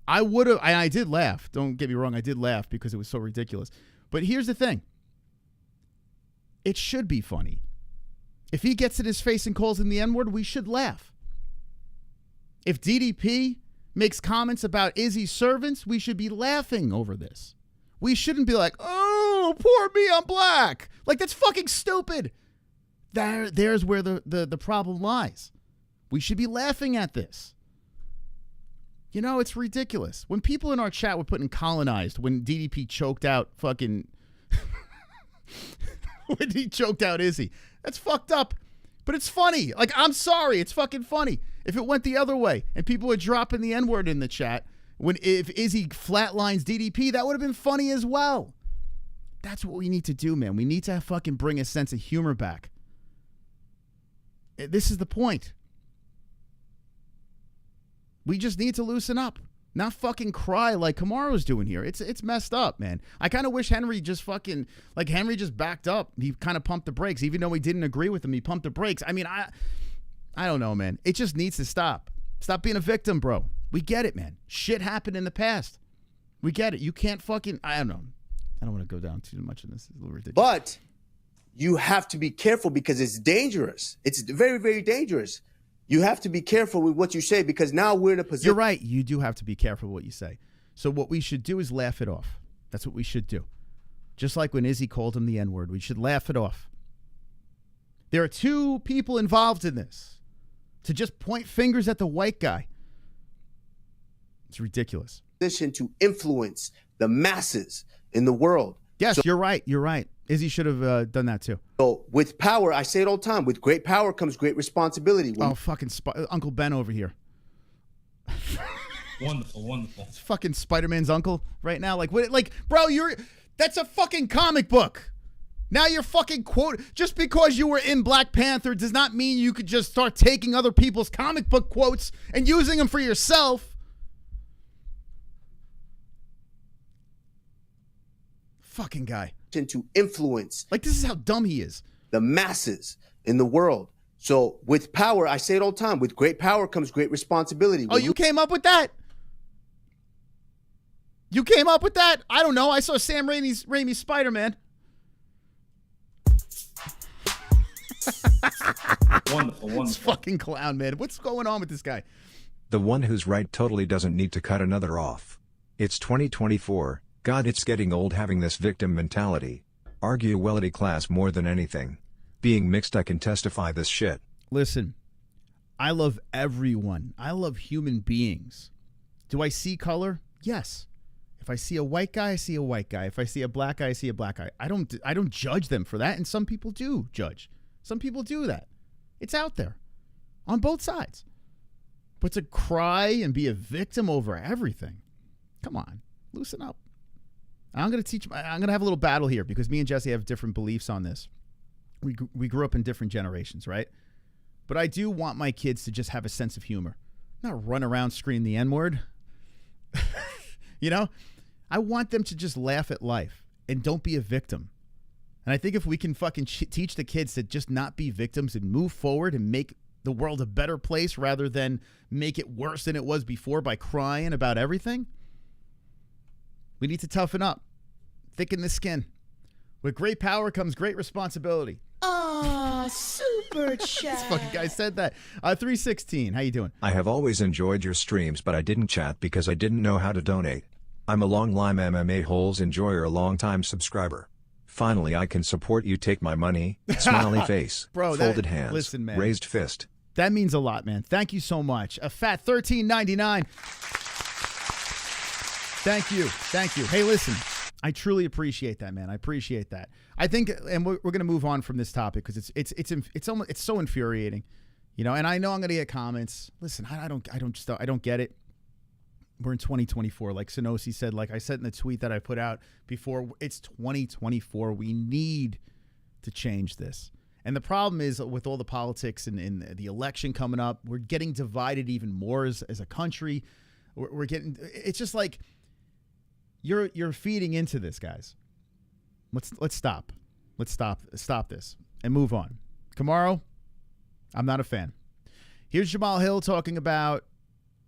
I did laugh. Don't get me wrong. I did laugh because it was so ridiculous. But here's the thing. It should be funny. If he gets in his face and calls him the N-word, we should laugh. If DDP makes comments about Izzy's servants, we should be laughing over this. We shouldn't be like, oh, poor me, I'm black. Like, that's fucking stupid. There's where the problem lies. We should be laughing at this. You know, it's ridiculous. When people in our chat were putting colonized, when DDP choked out fucking... when he choked out Izzy. That's fucked up. But it's funny. Like, I'm sorry. It's fucking funny. If it went the other way and people were dropping the N-word in the chat, if Izzy flatlines DDP, that would have been funny as well. That's what we need to do, man. We need to fucking bring a sense of humor back. This is the point. We just need to loosen up. Not fucking cry like Kamaru's doing here. It's messed up, man. I kind of wish Henry just Henry just backed up. He kind of pumped the brakes. Even though we didn't agree with him, he pumped the brakes. I mean, I don't know, man. It just needs to stop. Stop being a victim, bro. We get it, man. Shit happened in the past. We get it. You can't fucking, I don't know. I don't want to go down too much in this. It's a little ridiculous. But you have to be careful because it's dangerous. It's very, very dangerous. You have to be careful with what you say because now we're in a position. You're right. You do have to be careful what you say. So what we should do is laugh it off. That's what we should do. Just like when Izzy called him the N-word, we should laugh it off. There are two people involved in this. To just point fingers at the white guy. It's ridiculous. Position to influence the masses in the world. Yes, so, you're right. You're right. Izzy should have done that too. So with power, I say it all the time, with great power comes great responsibility. Fucking Uncle Ben over here. Wonderful, wonderful. It's fucking Spider-Man's uncle right now. Like, what? Like, bro, that's a fucking comic book. Now you're fucking quote. Just because you were in Black Panther does not mean you could just start taking other people's comic book quotes and using them for yourself. Fucking guy. To influence. Like, this is how dumb he is. The masses in the world. So with power, I say it all the time, with great power comes great responsibility. Oh, you came up with that? You came up with that? I don't know. I saw Sam Raimi's Spider-Man. Wonderful, wonderful. This fucking clown, man. What's going on with this guy? The one who's right totally doesn't need to cut another off. It's 2024. God, it's getting old having this victim mentality. Arguability class more than anything. Being mixed, I can testify this shit. Listen, I love everyone. I love human beings. Do I see color? Yes. If I see a white guy, I see a white guy. If I see a black guy, I see a black guy. I don't judge them for that, and some people do judge. Some people do that. It's out there on both sides. But to cry and be a victim over everything, come on, loosen up. I'm going to have a little battle here because me and Jesse have different beliefs on this. We grew up in different generations, right? But I do want my kids to just have a sense of humor. Not run around screaming the N-word. You know? I want them to just laugh at life and don't be a victim. And I think if we can fucking teach the kids to just not be victims and move forward and make the world a better place rather than make it worse than it was before by crying about everything, we need to toughen up, thicken the skin. With great power comes great responsibility. Oh, super chat. This fucking guy said that. 316, how you doing? I have always enjoyed your streams, but I didn't chat because I didn't know how to donate. I'm a long-time MMA-Holes enjoyer, long-time subscriber. Finally, I can support you. Take my money. Smiley face. Bro, folded hands. Listen, man. Raised fist. That means a lot, man. Thank you so much. A fat $13.99. Thank you. Thank you. Hey, listen, I truly appreciate that, man. I appreciate that. I think, and we're going to move on from this topic because it's so infuriating, you know. And I know I'm going to get comments. Listen, I don't get it. We're in 2024, like Sonosi said, like I said in the tweet that I put out before. It's 2024. We need to change this. And the problem is with all the politics and the election coming up, we're getting divided even more as a country. We're getting. It's just like you're feeding into this, guys. Let's stop. Let's stop this and move on. Kamaru, I'm not a fan. Here's Jamal Hill talking about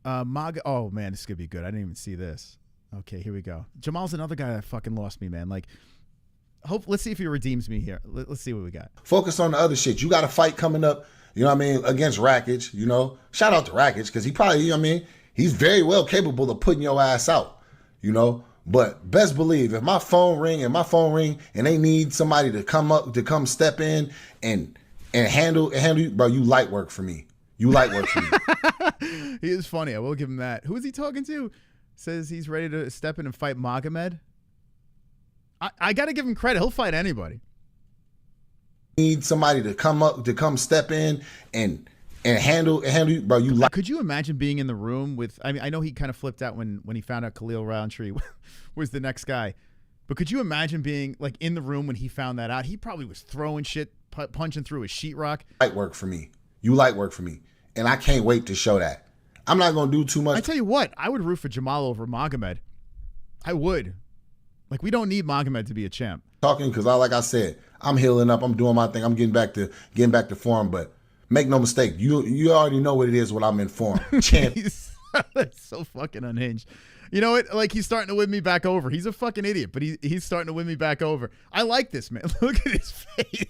MAGA. Oh man, this is gonna be good. I didn't even see this. Okay, here we go. Jamal's another guy that fucking lost me, man. Like, let's see if he redeems me here. Let's see what we got. Focus on the other shit. You got a fight coming up, you know what I mean, against Rakic, you know. Shout out to Rakic because he probably, you know what I mean, he's very well capable of putting your ass out, you know. But best believe if my phone ring and they need somebody to come step in and handle you, bro, you light work for me. You light work for me. He is funny. I will give him that. Who is he talking to? Says he's ready to step in and fight Magomed. I got to give him credit. He'll fight anybody. Need somebody to come step in and handle you, bro. You like. Could you imagine being in the room with? I mean, I know he kind of flipped out when he found out Khalil Roundtree was the next guy, but could you imagine being like in the room when he found that out? He probably was throwing shit, punching through a sheetrock. Light work for me. You light work for me, and I can't wait to show that. I'm not gonna do too much. I tell you what, I would root for Jamal over Magomed. I would. Like, we don't need Magomed to be a champ. Talking because like I said, I'm healing up. I'm doing my thing. I'm getting back to form. But make no mistake, you already know what it is when I'm in form. Champ. That's so fucking unhinged. You know what? Like, he's starting to win me back over. He's a fucking idiot, but he's starting to win me back over. I like this, man. Look at his face.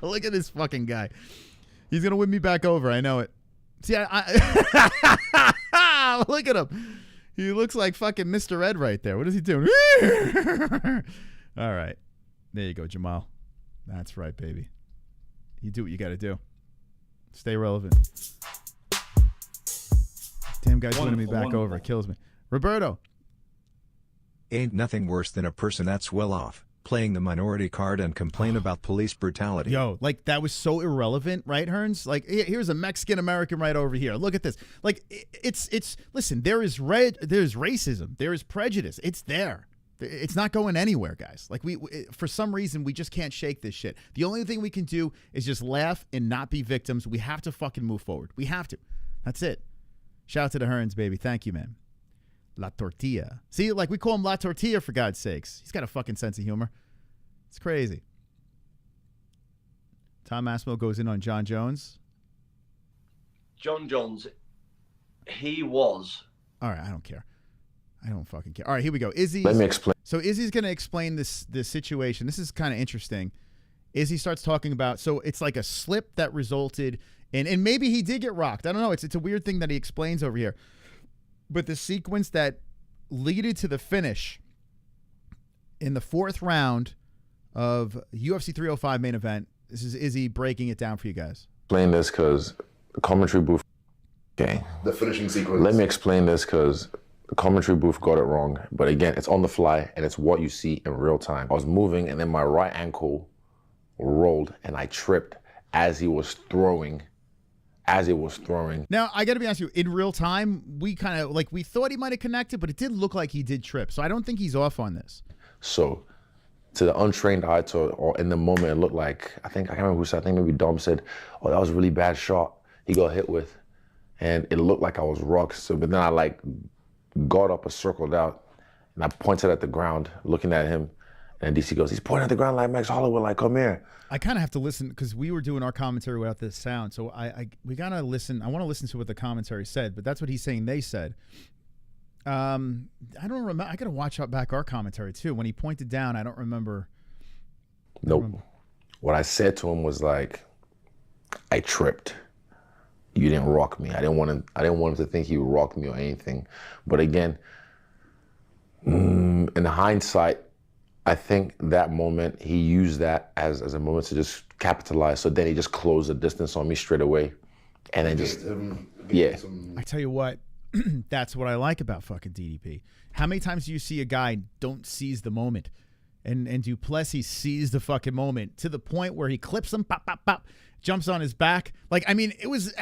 Look at this fucking guy. He's gonna win me back over. I know it. See, I look at him. He looks like fucking Mr. Ed right there. What is he doing? All right. There you go, Jamal. That's right, baby. You do what you got to do. Stay relevant. Damn guy's winning me back over. It kills me. Roberto. Ain't nothing worse than a person that's well off, playing the minority card and complain about police brutality. Yo, like, that was so irrelevant, right, Hearns? Like, here's a Mexican American right over here. Look at this. Like, it's listen, there's racism, there is prejudice. It's there. It's not going anywhere, guys. Like, we for some reason we just can't shake this shit. The only thing we can do is just laugh and not be victims. We have to fucking move forward. We have to. That's it. Shout out to the Hearns, baby. Thank you, man. La Tortilla. See, like, we call him La Tortilla, for God's sakes. He's got a fucking sense of humor. It's crazy. Tom Aspinall goes in on John Jones. John Jones, he was. All right, I don't care. I don't fucking care. All right, here we go. Izzy. Let me explain. So Izzy's going to explain this situation. This is kind of interesting. Izzy starts talking about, so it's like a slip that resulted in, and maybe he did get rocked. I don't know. It's a weird thing that he explains over here. But the sequence that leaded to the finish in the fourth round of UFC 305 main event, this is Izzy breaking it down for you guys. Explain this because the commentary booth. Okay. The finishing sequence. Let me explain this because the commentary booth got it wrong. But again, it's on the fly and it's what you see in real time. I was moving and then my right ankle rolled and I tripped as he was throwing. Now, I got to be honest with you, in real time, we kind of, like, we thought he might have connected, but it did look like he did trip. So I don't think he's off on this. So to the untrained eye, or in the moment, it looked like, I can't remember who said, I think maybe Dom said, oh, that was a really bad shot he got hit with. And it looked like I was rocked. So, but then I, like, got up and circled out, and I pointed at the ground, looking at him. And DC goes, he's pointing at the ground like Max Holloway, like, come here. I kind of have to listen because we were doing our commentary without this sound. So we got to listen. I want to listen to what the commentary said, but that's what he's saying they said. I don't remember. I got to watch out back our commentary too. When he pointed down, I don't remember. Nope. What I said to him was like, I tripped. You didn't rock me. I didn't want him to think he rocked me or anything. But again, in hindsight, I think that moment, he used that as a moment to just capitalize. So then he just closed the distance on me straight away. and then just yeah. I tell you what, that's what I like about fucking DDP. How many times do you see a guy don't seize the moment? And Du Plessis seized the fucking moment to the point where he clips him, pop, pop, pop, jumps on his back. Like, I mean, it was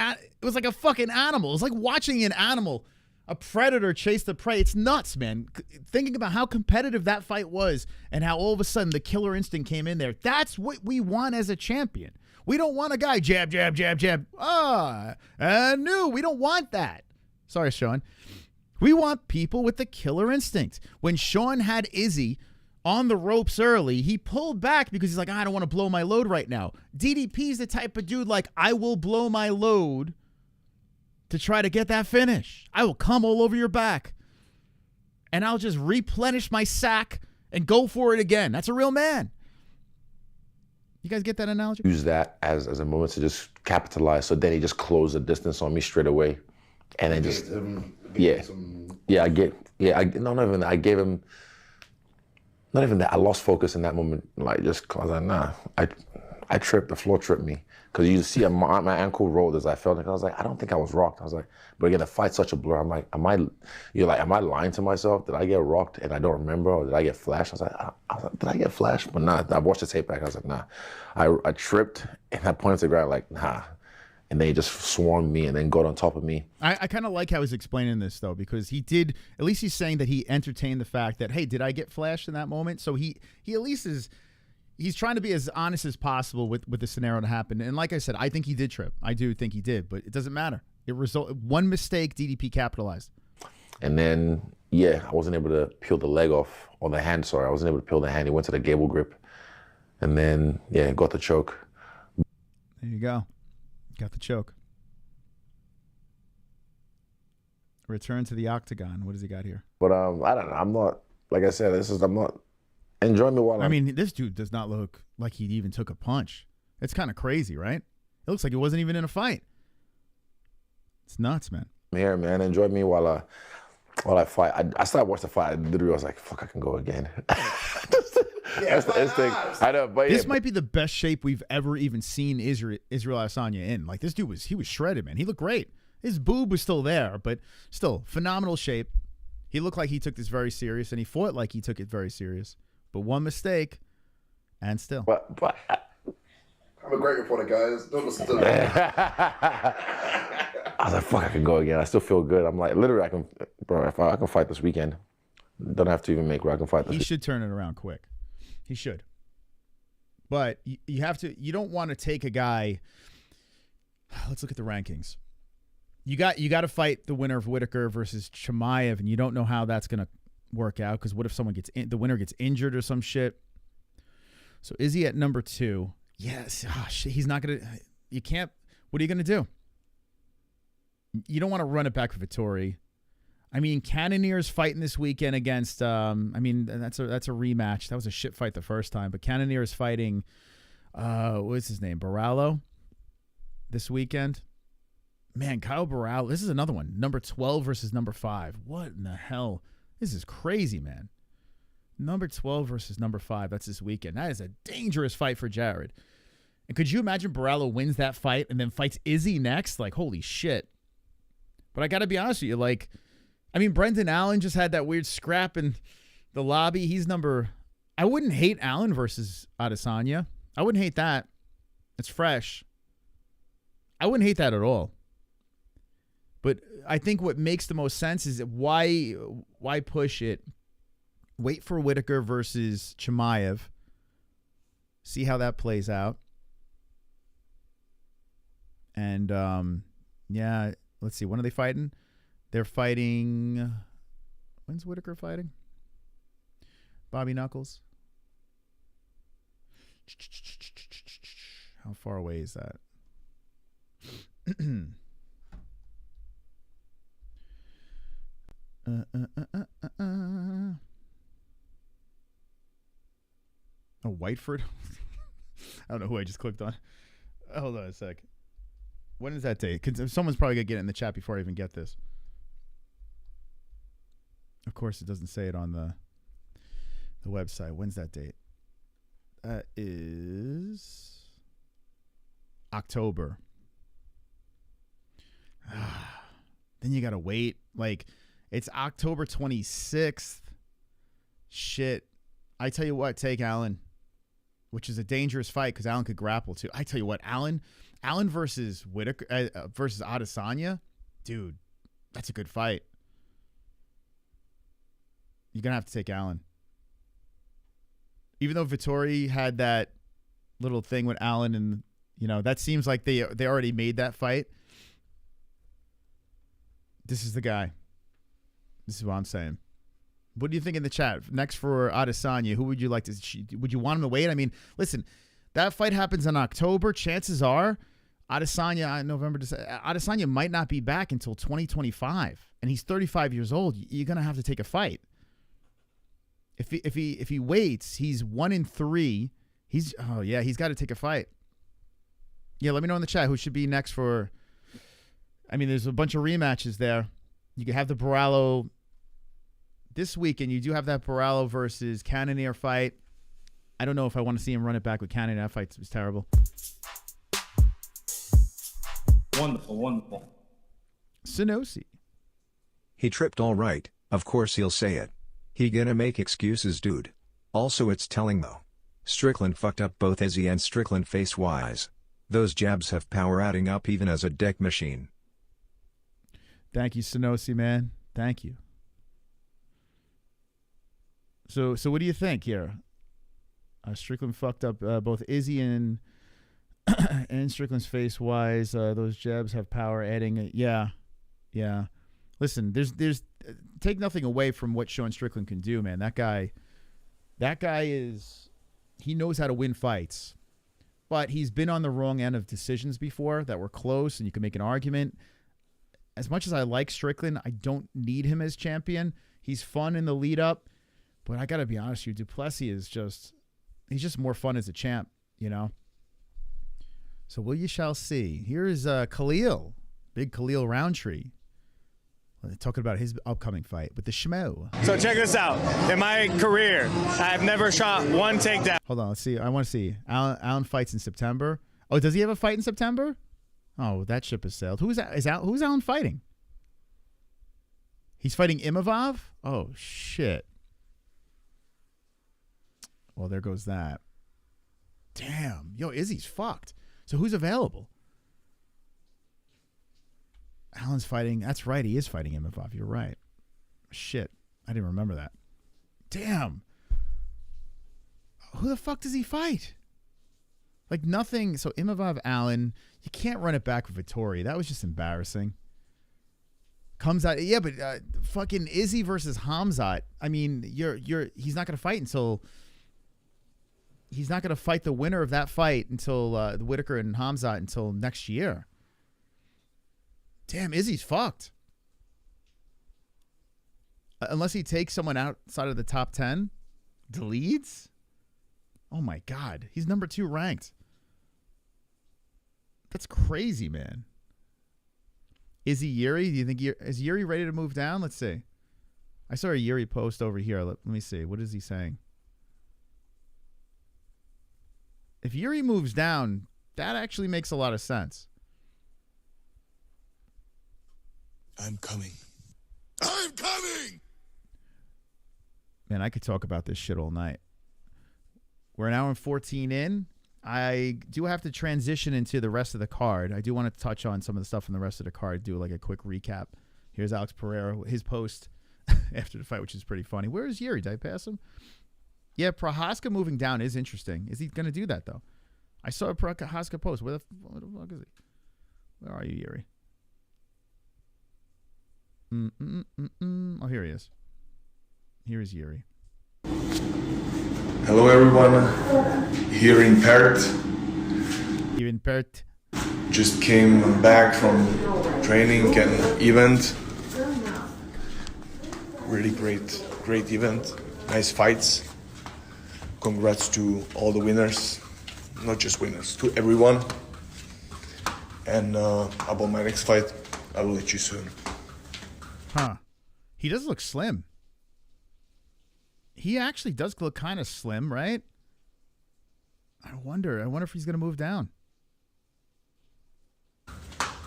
like a fucking animal. It was like watching an animal, a predator chase the prey. It's nuts, man. Thinking about how competitive that fight was and how all of a sudden the killer instinct came in there. That's what we want as a champion. We don't want a guy jab, jab, jab, jab. No, we don't want that. Sorry, Sean. We want people with the killer instinct. When Sean had Izzy on the ropes early, he pulled back because he's like, I don't want to blow my load right now. DDP's the type of dude like, I will blow my load to try to get that finish. I will come all over your back and I'll just replenish my sack and go for it again. That's a real man. You guys get that analogy? Use that as a moment to just capitalize. So then he just closed the distance on me straight away. And then just, I gave him, not even that. I lost focus in that moment. Like, just, I was like, nah. I tripped. The floor tripped me. Because you see my ankle rolled as I felt it. I was like, I don't think I was rocked. I was like, but again, the fight's such a blur. I'm like, am I lying to myself? Did I get rocked and I don't remember? Or did I get flashed? I was like, did I get flashed? But nah, I watched the tape back. I was like, nah. I tripped and I pointed to the ground like, nah. And they just swarmed me and then got on top of me. I kind of like how he's explaining this, though, because he did, at least he's saying that he entertained the fact that, hey, did I get flashed in that moment? So he at least is, he's trying to be as honest as possible with the scenario that happened. And like I said, I think he did trip. I do think he did, but it doesn't matter. One mistake, DDP capitalized. And then, I wasn't able to peel the leg off, or the hand, sorry. I wasn't able to peel the hand. He went to the gable grip. And then, got the choke. There you go. Got the choke. Return to the octagon. What does he got here? But I don't know. I'm not, like I said, I'm not enjoying me while I mean, this dude does not look like he even took a punch. It's kind of crazy, right? It looks like he wasn't even in a fight. It's nuts, man. I'm here, man. Enjoy me while I fight. I started watching the fight. I literally was like, fuck, I can go again. That's the instinct. I know, but this might be the best shape we've ever even seen Israel Adesanya in. Like, this dude was shredded, man. He looked great. His boob was still there, but still phenomenal shape. He looked like he took this very serious, and he fought like he took it very serious. But one mistake, and still. But I'm a great reporter, guys. Don't listen to that. I was like, fuck, I can go again. I still feel good. I'm like, literally, I can fight this weekend. Don't have to even make where I can fight this weekend. He should turn it around quick. He should. But you have to. You don't want to take a guy. Let's look at the rankings. You got to fight the winner of Whitaker versus Chimaev, and you don't know how that's going to work out, because what if someone the winner gets injured or some shit? So Izzy at number 2. Yes. Oh, shit. He's not going to. You can't. What are you going to do? You don't want to run it back for Vettori. I mean, Cannonier's fighting this weekend against. I mean, that's a rematch. That was a shit fight the first time, but Cannonier is fighting. What's his name? Barallo. This weekend. Man, Kyle Barallo. This is another one. Number 12 versus number 5. What in the hell? This is crazy, man. Number 12 versus number 5. That's this weekend. That is a dangerous fight for Jared. And could you imagine Barallo wins that fight and then fights Izzy next? Like, holy shit. But I got to be honest with you, like. I mean, Brendan Allen just had that weird scrap in the lobby. He's I wouldn't hate Allen versus Adesanya. I wouldn't hate that. It's fresh. I wouldn't hate that at all. But I think what makes the most sense is why push it? Wait for Whitaker versus Chimaev. See how that plays out. And, let's see. When are they fighting? They're fighting. When's Whitaker fighting? Bobby Knuckles. How far away is that? Oh, Whiteford? I don't know who I just clicked on. Hold on a sec. When is that date? Someone's probably going to get it in the chat before I even get this. Of course, it doesn't say it on the website. When's that date? That is October. Then you got to wait. Like, it's October 26th. Shit. I tell you what, take Allen, which is a dangerous fight because Allen could grapple too. I tell you what, Allen versus Whitaker versus Adesanya, dude, that's a good fight. You're going to have to take Allen. Even though Vettori had that little thing with Allen, and, you know, that seems like they already made that fight. This is the guy. This is what I'm saying. What do you think in the chat? Next for Adesanya, who would you like to? Would you want him to wait? I mean, listen, that fight happens in October. Chances are, Adesanya Adesanya might not be back until 2025, and he's 35 years old. You're gonna have to take a fight. If he waits, he's 1-3. He's got to take a fight. Yeah, let me know in the chat who should be next for. I mean, there's a bunch of rematches there. You can have the Barallo this weekend. You do have that Barallo versus Cannonier fight. I don't know if I want to see him run it back with Cannonier. That fight was terrible. Wonderful, wonderful. Sinosi. He tripped all right, of course he'll say it. He gonna make excuses, dude. Also, it's telling though. Strickland fucked up both Izzy and Strickland face-wise. Those jabs have power, adding up even as a deck machine. Thank you, Sinosi, man. Thank you. So what do you think here? Strickland fucked up both Izzy and Strickland's face-wise. Those jabs have power, adding. Yeah. Listen, there's take nothing away from what Sean Strickland can do, man. That guy he knows how to win fights, but he's been on the wrong end of decisions before that were close, and you can make an argument. As much as I like Strickland, I don't need him as champion. He's fun in the lead up, but I got to be honest with you, Du Plessis he's just more fun as a champ, you know? So you shall see. Here is Khalil, big Khalil Roundtree, talking about his upcoming fight with the Schmo. So check this out. In my career, I've never shot one takedown. Hold on, let's see. I want to see. Allen fights in September. Oh, does he have a fight in September? Oh, that ship has sailed. Who's Allen fighting? He's fighting Imavov? Oh, shit. Well, there goes that. Damn. Yo, Izzy's fucked. So who's available? Allen's fighting. That's right. He is fighting Imavov. You're right. Shit. I didn't remember that. Damn. Who the fuck does he fight? Like nothing. So Imavov, Allen. You can't run it back with Vettori. That was just embarrassing. Comes out. Yeah, but fucking Izzy versus Hamzat. I mean, he's not going to fight until. He's not going to fight the winner of that fight until the Whitaker and Hamzat until next year. Damn, Izzy's fucked. Unless he takes someone outside of the top 10, deletes. Oh my God, he's number 2 ranked. That's crazy, man. Izzy Yuri, do you think is Yuri ready to move down? Let's see. I saw a Yuri post over here. Let me see. What is he saying? If Yuri moves down, that actually makes a lot of sense. I'm coming. I'm coming! Man, I could talk about this shit all night. We're an hour and 14 in. I do have to transition into the rest of the card. I do want to touch on some of the stuff in the rest of the card, do like a quick recap. Here's Alex Pereira, his post after the fight, which is pretty funny. Where is Yuri? Did I pass him? Yeah, Prohaska moving down is interesting. Is he going to do that, though? I saw a Prohaska post. Where the fuck is he? Where are you, Yuri? Oh, here he is. Here is Yuri. Hello, everyone. Here in Perth. Here in Perth. Just came back from training and event. Really great event. Nice fights. Congrats to all the winners. Not just winners, to everyone. And about my next fight, I will let you soon. Huh. He does look slim. He actually does look kind of slim, right? I wonder if he's going to move down.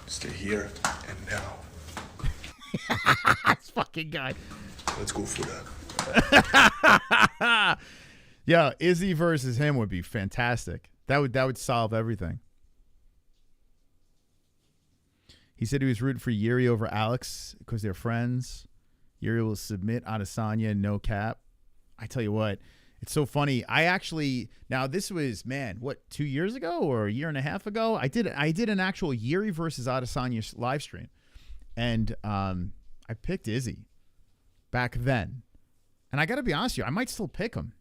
Stay here And now, this fucking guy. let's go for that. Yeah, Izzy versus him would be fantastic. That would solve everything. He said he was rooting for Yuri over Alex because they're friends. Yuri will submit Adesanya, no cap. I tell you what, it's so funny. I actually, now this was, man, what, 2 years ago or a year and a half ago? I did an actual Yuri versus Adesanya live stream. And I picked Izzy back then. And I got to be honest with you, I might still pick him.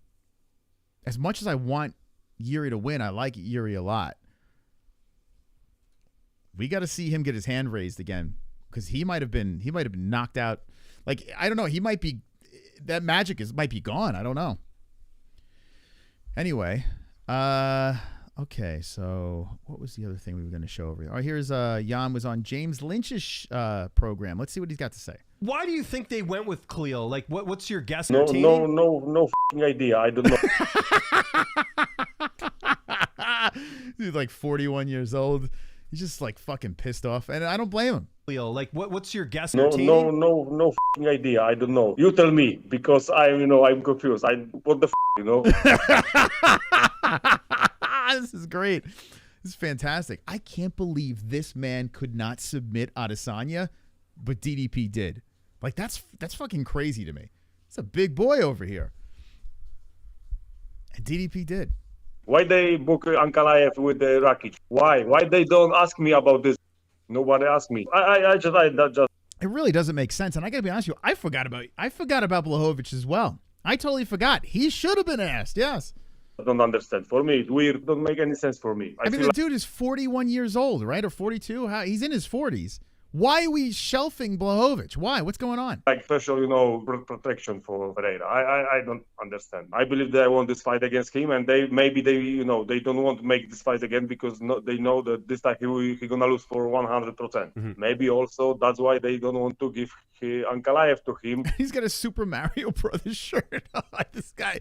As much as I want Yuri to win, I like Yuri a lot. We got to see him get his hand raised again because he might have been knocked out. Like, I don't know. He might be, that magic might be gone. I don't know. Anyway, okay. So what was the other thing we were going to show over here? Oh, here's Jan was on James Lynch's program. Let's see what he's got to say. Why do you think they went with Khalil? Like, what's your guess? No f***ing idea. I don't know. He's like 41 years old. He's just like fucking pissed off, and I don't blame him. Leo, like, what's your guess? No f***ing idea. I don't know. You tell me because I'm confused. What the This is great. This is fantastic. I can't believe this man could not submit Adesanya, but DDP did. Like, that's fucking crazy to me. It's a big boy over here. And DDP did. Why they book Ankalaev with the Rakic? Why? Why they don't ask me about this? Nobody asked me. I just. It really doesn't make sense. And I gotta be honest with you, I forgot about Blachowicz as well. I totally forgot. He should have been asked. Yes. I don't understand. For me, it's weird. It doesn't make any sense for me. I mean, the dude is 41 years old, right? Or 42? He's in his 40s. Why are we shelving Blachowicz? Why? What's going on? Like special, protection for Pereira. I don't understand. I believe they want this fight against him, and they don't want to make this fight again because they know that this time he gonna lose for 100%. Mm-hmm. Maybe also that's why they don't want to give Ankalaev to him. He's got a Super Mario Brothers shirt on. This guy.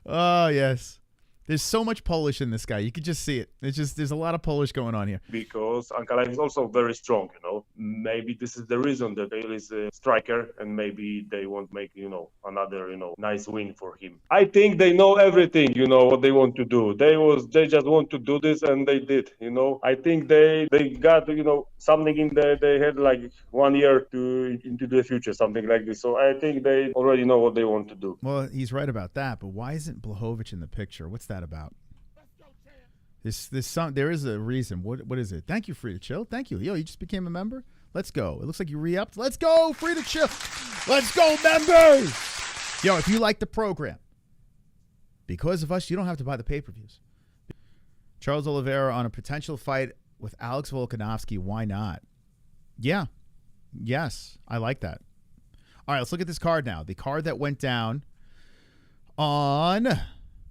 Oh yes. There's so much Polish in this guy. You could just see it. There's a lot of Polish going on here. Because Ankalaev is also very strong, Maybe this is the reason that he is a striker, and maybe they won't make, another, nice win for him. I think they know everything, what they want to do. They just want to do this, and they did, I think they got, something in they had like 1 year into the future, something like this. So I think they already know what they want to do. Well, he's right about that, but why isn't Blachowicz in the picture? What's that about? There is a reason. What is it? Thank you, Free to Chill. Thank you. Yo, you just became a member? Let's go. It looks like you re-upped. Let's go, Free to Chill. Let's go, members. Yo, if you like the program, because of us, you don't have to buy the pay-per-views. Charles Oliveira on a potential fight with Alex Volkanovski. Why not? Yeah. Yes, I like that. All right, let's look at this card now. The card that went down on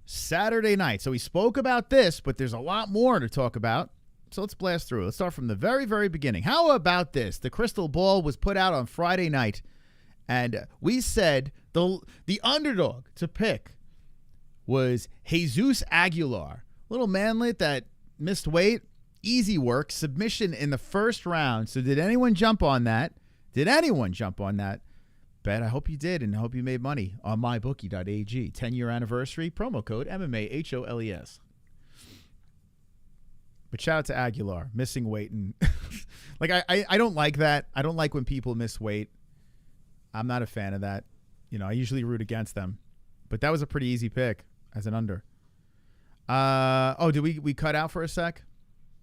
Saturday night. So we spoke about this, but there's a lot more to talk about. So let's blast through. Let's start from the very, very beginning. How about this? The crystal ball was put out on Friday night, and we said the underdog to pick was Jesus Aguilar. Little manlet that missed weight, easy work, submission in the first round. So did anyone jump on that? Bet. I hope you did, and I hope you made money on mybookie.ag. 10-year anniversary, promo code MMA-HOLES. But shout out to Aguilar, missing weight. And like I don't like that. I don't like when people miss weight. I'm not a fan of that. I usually root against them. But that was a pretty easy pick as an under. Did we cut out for a sec?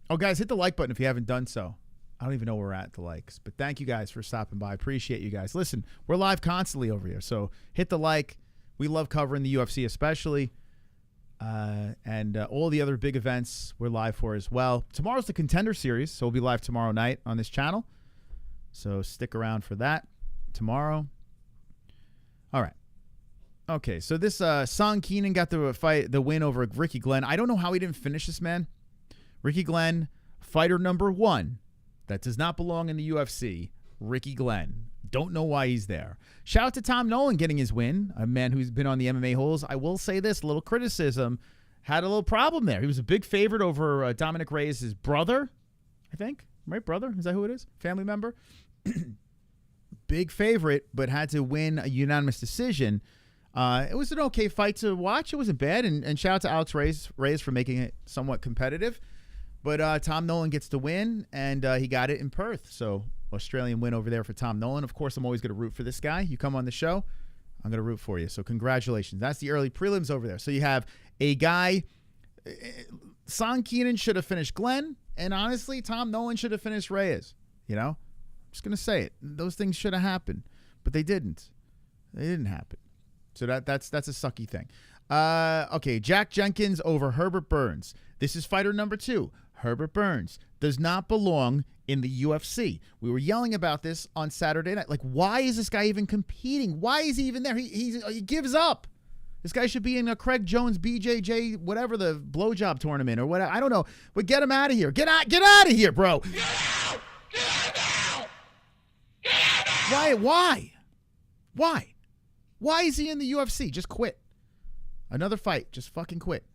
Oh, guys, hit the like button if you haven't done so. I don't even know where we're at the likes, but thank you guys for stopping by. Appreciate you guys. Listen, we're live constantly over here, so hit the like. We love covering the UFC especially, and all the other big events we're live for as well. Tomorrow's the Contender Series, so we'll be live tomorrow night on this channel, so stick around for that tomorrow. All right. Okay, so this Song Keenan got the win over Ricky Glenn. I don't know how he didn't finish this, man. Ricky Glenn, fighter number 1. That does not belong in the UFC. Ricky Glenn. Don't know why he's there. Shout out to Tom Nolan getting his win. A man who's been on the MMA-Holes. I will say this, a little criticism. Had a little problem there. He was a big favorite over Dominic Reyes' brother, I think. right, brother? Is that who it is? Family member? Big favorite, but had to win a unanimous decision. It was an okay fight to watch. It wasn't bad. And shout out to Alex Reyes for making it somewhat competitive. But Tom Nolan gets the win, and he got it in Perth. So Australian win over there for Tom Nolan. Of course, I'm always going to root for this guy. You come on the show, I'm going to root for you. So congratulations. That's the early prelims over there. So you have a guy, Son Keenan should have finished Glenn, and honestly, Tom Nolan should have finished Reyes. You know? I'm just going to say it. Those things should have happened, but they didn't. They didn't happen. So that's a sucky thing. Okay, Jack Jenkins over Herbert Burns. This is fighter number 2. Herbert Burns does not belong in the UFC. We were yelling about this on Saturday night. Like, why is this guy even competing? Why is he even there? He gives up. This guy should be in a Craig Jones, BJJ, whatever, the blowjob tournament or whatever. I don't know. But get him out of here. Get out of here, bro. Get out! Get out! Get out! Why? Why is he in the UFC? Just quit. Another fight. Just fucking quit.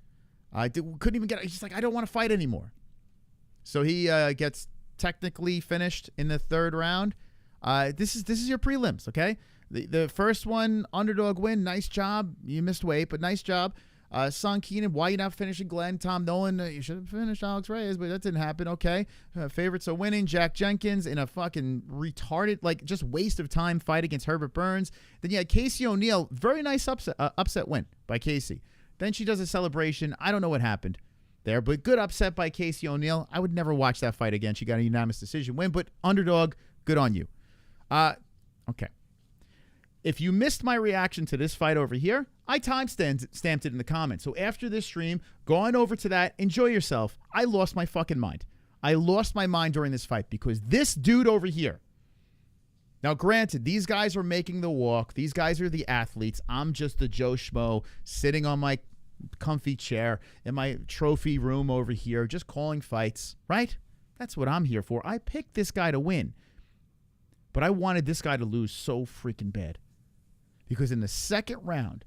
Couldn't even get. He's just like, I don't want to fight anymore. So he gets technically finished in the 3rd round. This is your prelims, okay? The first one, underdog win. Nice job. You missed weight, but nice job. Son Keenan, why you not finishing Glenn? Tom Nolan, you should have finished Alex Reyes, but that didn't happen. Okay. Favorites are winning. Jack Jenkins in a fucking retarded, like, just waste of time fight against Herbert Burns. Then you had Casey O'Neill. Very nice upset win by Casey. Then she does a celebration. I don't know what happened there, but good upset by Casey O'Neill. I would never watch that fight again. She got a unanimous decision win, but underdog, good on you. Okay. If you missed my reaction to this fight over here, I stamped it in the comments. So after this stream, go on over to that. Enjoy yourself. I lost my fucking mind. I lost my mind during this fight because this dude over here. Now, granted, these guys are making the walk. These guys are the athletes. I'm just the Joe Schmo sitting on my comfy chair in my trophy room over here, just calling fights, right? That's what I'm here for. I picked this guy to win, but I wanted this guy to lose so freaking bad because in the 2nd round,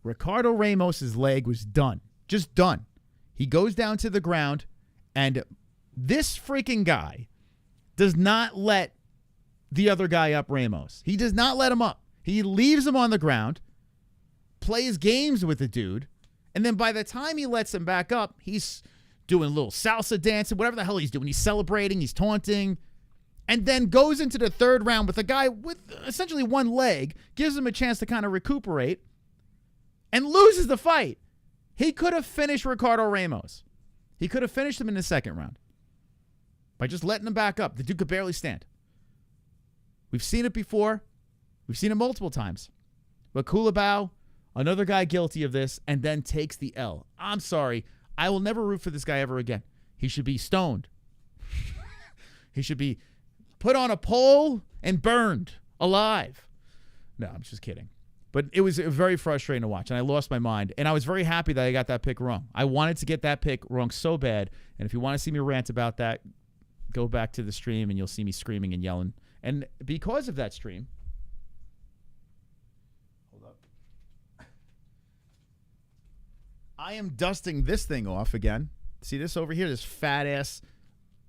Ricardo Ramos's leg was done, just done. He goes down to the ground, and this freaking guy does not let the other guy up, Ramos. He does not let him up. He leaves him on the ground, plays games with the dude, and then by the time he lets him back up, he's doing a little salsa dancing, whatever the hell he's doing. He's celebrating, he's taunting, and then goes into the 3rd round with a guy with essentially one leg, gives him a chance to kind of recuperate, and loses the fight. He could have finished Ricardo Ramos. He could have finished him in the 2nd round by just letting him back up. The dude could barely stand. We've seen it before. We've seen it multiple times. But Kulabau, another guy guilty of this, and then takes the L. I'm sorry. I will never root for this guy ever again. He should be stoned. He should be put on a pole and burned alive. No, I'm just kidding. But it was very frustrating to watch, and I lost my mind. And I was very happy that I got that pick wrong. I wanted to get that pick wrong so bad. And if you want to see me rant about that, go back to the stream, and you'll see me screaming and yelling. And because of that stream, hold up, I am dusting this thing off again. See this over here, this fat ass.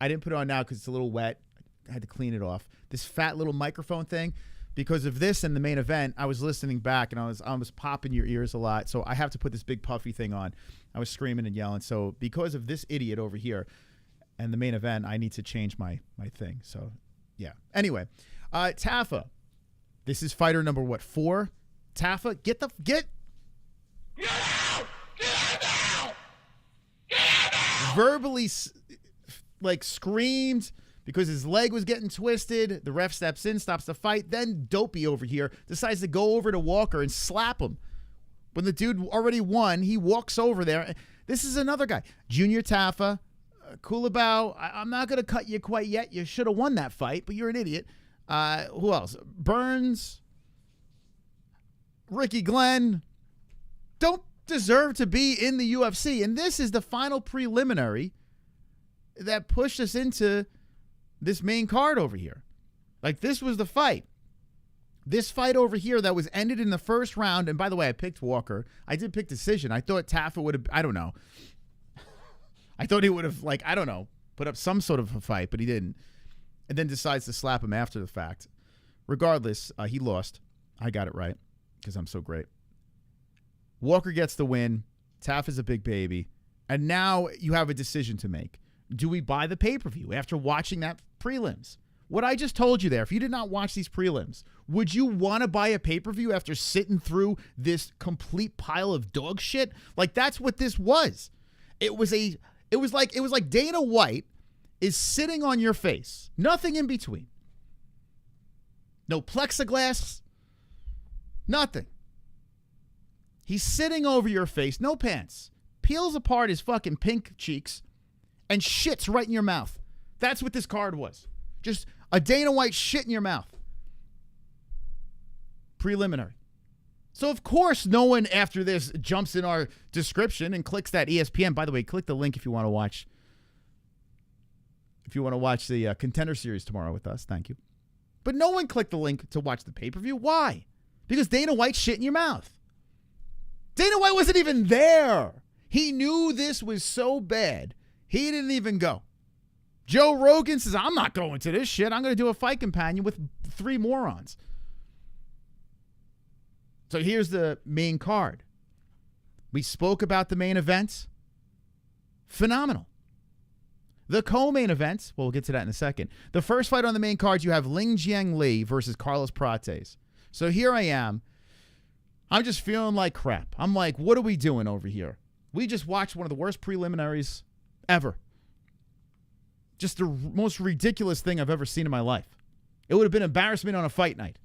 I didn't put it on now because it's a little wet. I had to clean it off. This fat little microphone thing. Because of this and the main event, I was listening back and I was popping your ears a lot. So I have to put this big puffy thing on. I was screaming and yelling. So because of this idiot over here and the main event, I need to change my thing. So yeah. Anyway, Tafa. This is fighter number 4? Tafa, get out! Get out! Get out! Verbally like screamed because his leg was getting twisted. The ref steps in, stops the fight. Then Dopey over here decides to go over to Walker and slap him. When the dude already won, he walks over there. This is another guy. Junior Tafa, Kulabau. I'm not going to cut you quite yet. You should have won that fight, but you're an idiot. Who else? Burns, Ricky Glenn. Don't deserve to be in the UFC. And this is the final preliminary that pushed us into this main card over here. Like, this was the fight. This fight over here that was ended in the 1st round. And by the way, I picked Walker. I did pick decision. I thought Tafa would have, I don't know. I thought he would have, like, I don't know, put up some sort of a fight, but he didn't. and then decides to slap him after the fact. Regardless, he lost. I got it right because I'm so great. Walker gets the win. Taff is a big baby. And now you have a decision to make. Do we buy the pay-per-view after watching that prelims? What I just told you there, if you did not watch these prelims, would you want to buy a pay-per-view after sitting through this complete pile of dog shit? Like, that's what this was. It was like Dana White is sitting on your face. Nothing in between. No plexiglass. Nothing. He's sitting over your face, no pants. Peels apart his fucking pink cheeks and shits right in your mouth. That's what this card was. Just a Dana White shit in your mouth. Preliminary. So, of course, no one after this jumps in our description and clicks that ESPN. By the way, click the link if you want to watch. If you want to watch the Contender Series tomorrow with us, thank you. But no one clicked the link to watch the pay-per-view. Why? Because Dana White shit in your mouth. Dana White wasn't even there. He knew this was so bad, he didn't even go. Joe Rogan says, I'm not going to this shit. I'm going to do a fight companion with 3 morons. So here's the main card. We spoke about the main events. Phenomenal. The co-main events, well, we'll get to that in a second. The first fight on the main card, you have Ling Jiang Li versus Carlos Prates. So here I am. I'm just feeling like crap. I'm like, what are we doing over here? We just watched one of the worst preliminaries ever. Just the most ridiculous thing I've ever seen in my life. It would have been embarrassment on a fight night.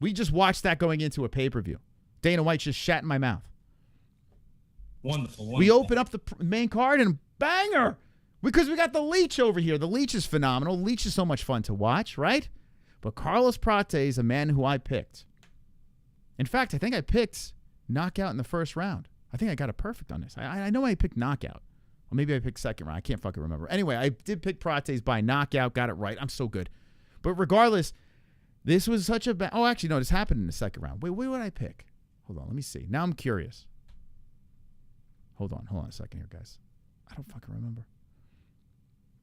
We just watched that going into a pay-per-view. Dana White just shat in my mouth. Wonderful. We open up the main card and banger. Because we got the Leech over here. The Leech is phenomenal. Leech is so much fun to watch, right? But Carlos Prates, a man who I picked. In fact, I think I picked knockout in the first round. I think I got it perfect on this. I know I picked knockout. Or maybe I picked second round. I can't fucking remember. Anyway, I did pick Prates by knockout. Got it right. I'm so good. But regardless, this was such a bad... Oh, actually, no. This happened in the second round. Wait, what did I pick? Hold on. Let me see. Now I'm curious. Hold on a second here, guys. I don't fucking remember.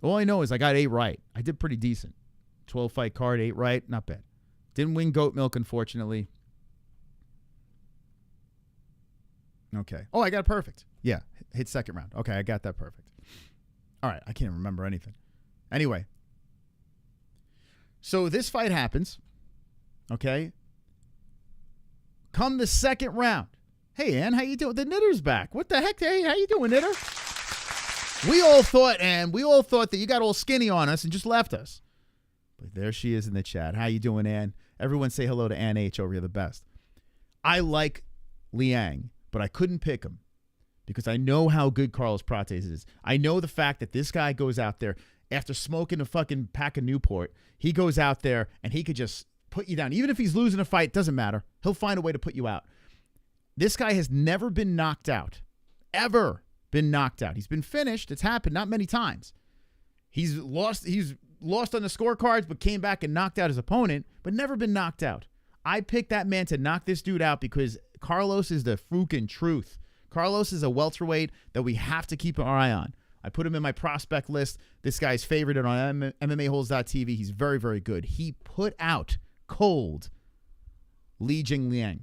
All I know is I got 8 right. I did pretty decent. 12-fight card, 8 right. Not bad. Didn't win goat milk, unfortunately. Okay. Oh, I got it perfect. Yeah. Hit second round. Okay, I got that perfect. All right. I can't remember anything. Anyway. So this fight happens. Okay. Come the second round. Hey, Ann, how you doing? The Knitter's back. What the heck? Hey, how you doing, Knitter? We all thought that you got all skinny on us and just left us. But there she is in the chat. How you doing, Ann? Everyone say hello to Ann H over here, the best. I like Liang, but I couldn't pick him because I know how good Carlos Prates is. I know the fact that this guy goes out there after smoking a fucking pack of Newport. He goes out there and he could just put you down. Even if he's losing a fight, doesn't matter. He'll find a way to put you out. This guy has never been knocked out. Ever been knocked out. He's been finished. It's happened not many times. He's lost on the scorecards, but came back and knocked out his opponent, but never been knocked out. I picked that man to knock this dude out because Carlos is the fucking truth. Carlos is a welterweight that we have to keep our eye on. I put him in my prospect list. This guy's favorite on MMA-Holes.tv. He's very, very good. He put out cold Li Jingliang.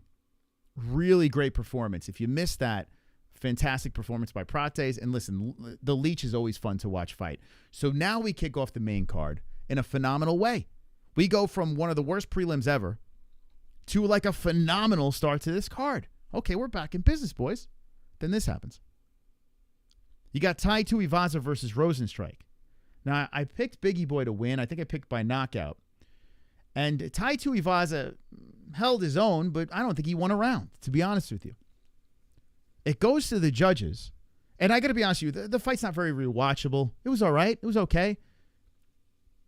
Really great performance. If you missed that, fantastic performance by Prates. And listen, the Leech is always fun to watch fight. So now we kick off the main card in a phenomenal way. We go from one of the worst prelims ever to like a phenomenal start to this card. Okay, we're back in business, boys. Then this happens. You got Tai Tuivasa versus Rosenstrike. Now, I picked Biggie Boy to win. I think I picked by knockout. And Tai Tuivasa held his own, but I don't think he won a round, to be honest with you. It goes to the judges. And I got to be honest with you, the fight's not very rewatchable. It was all right. It was okay.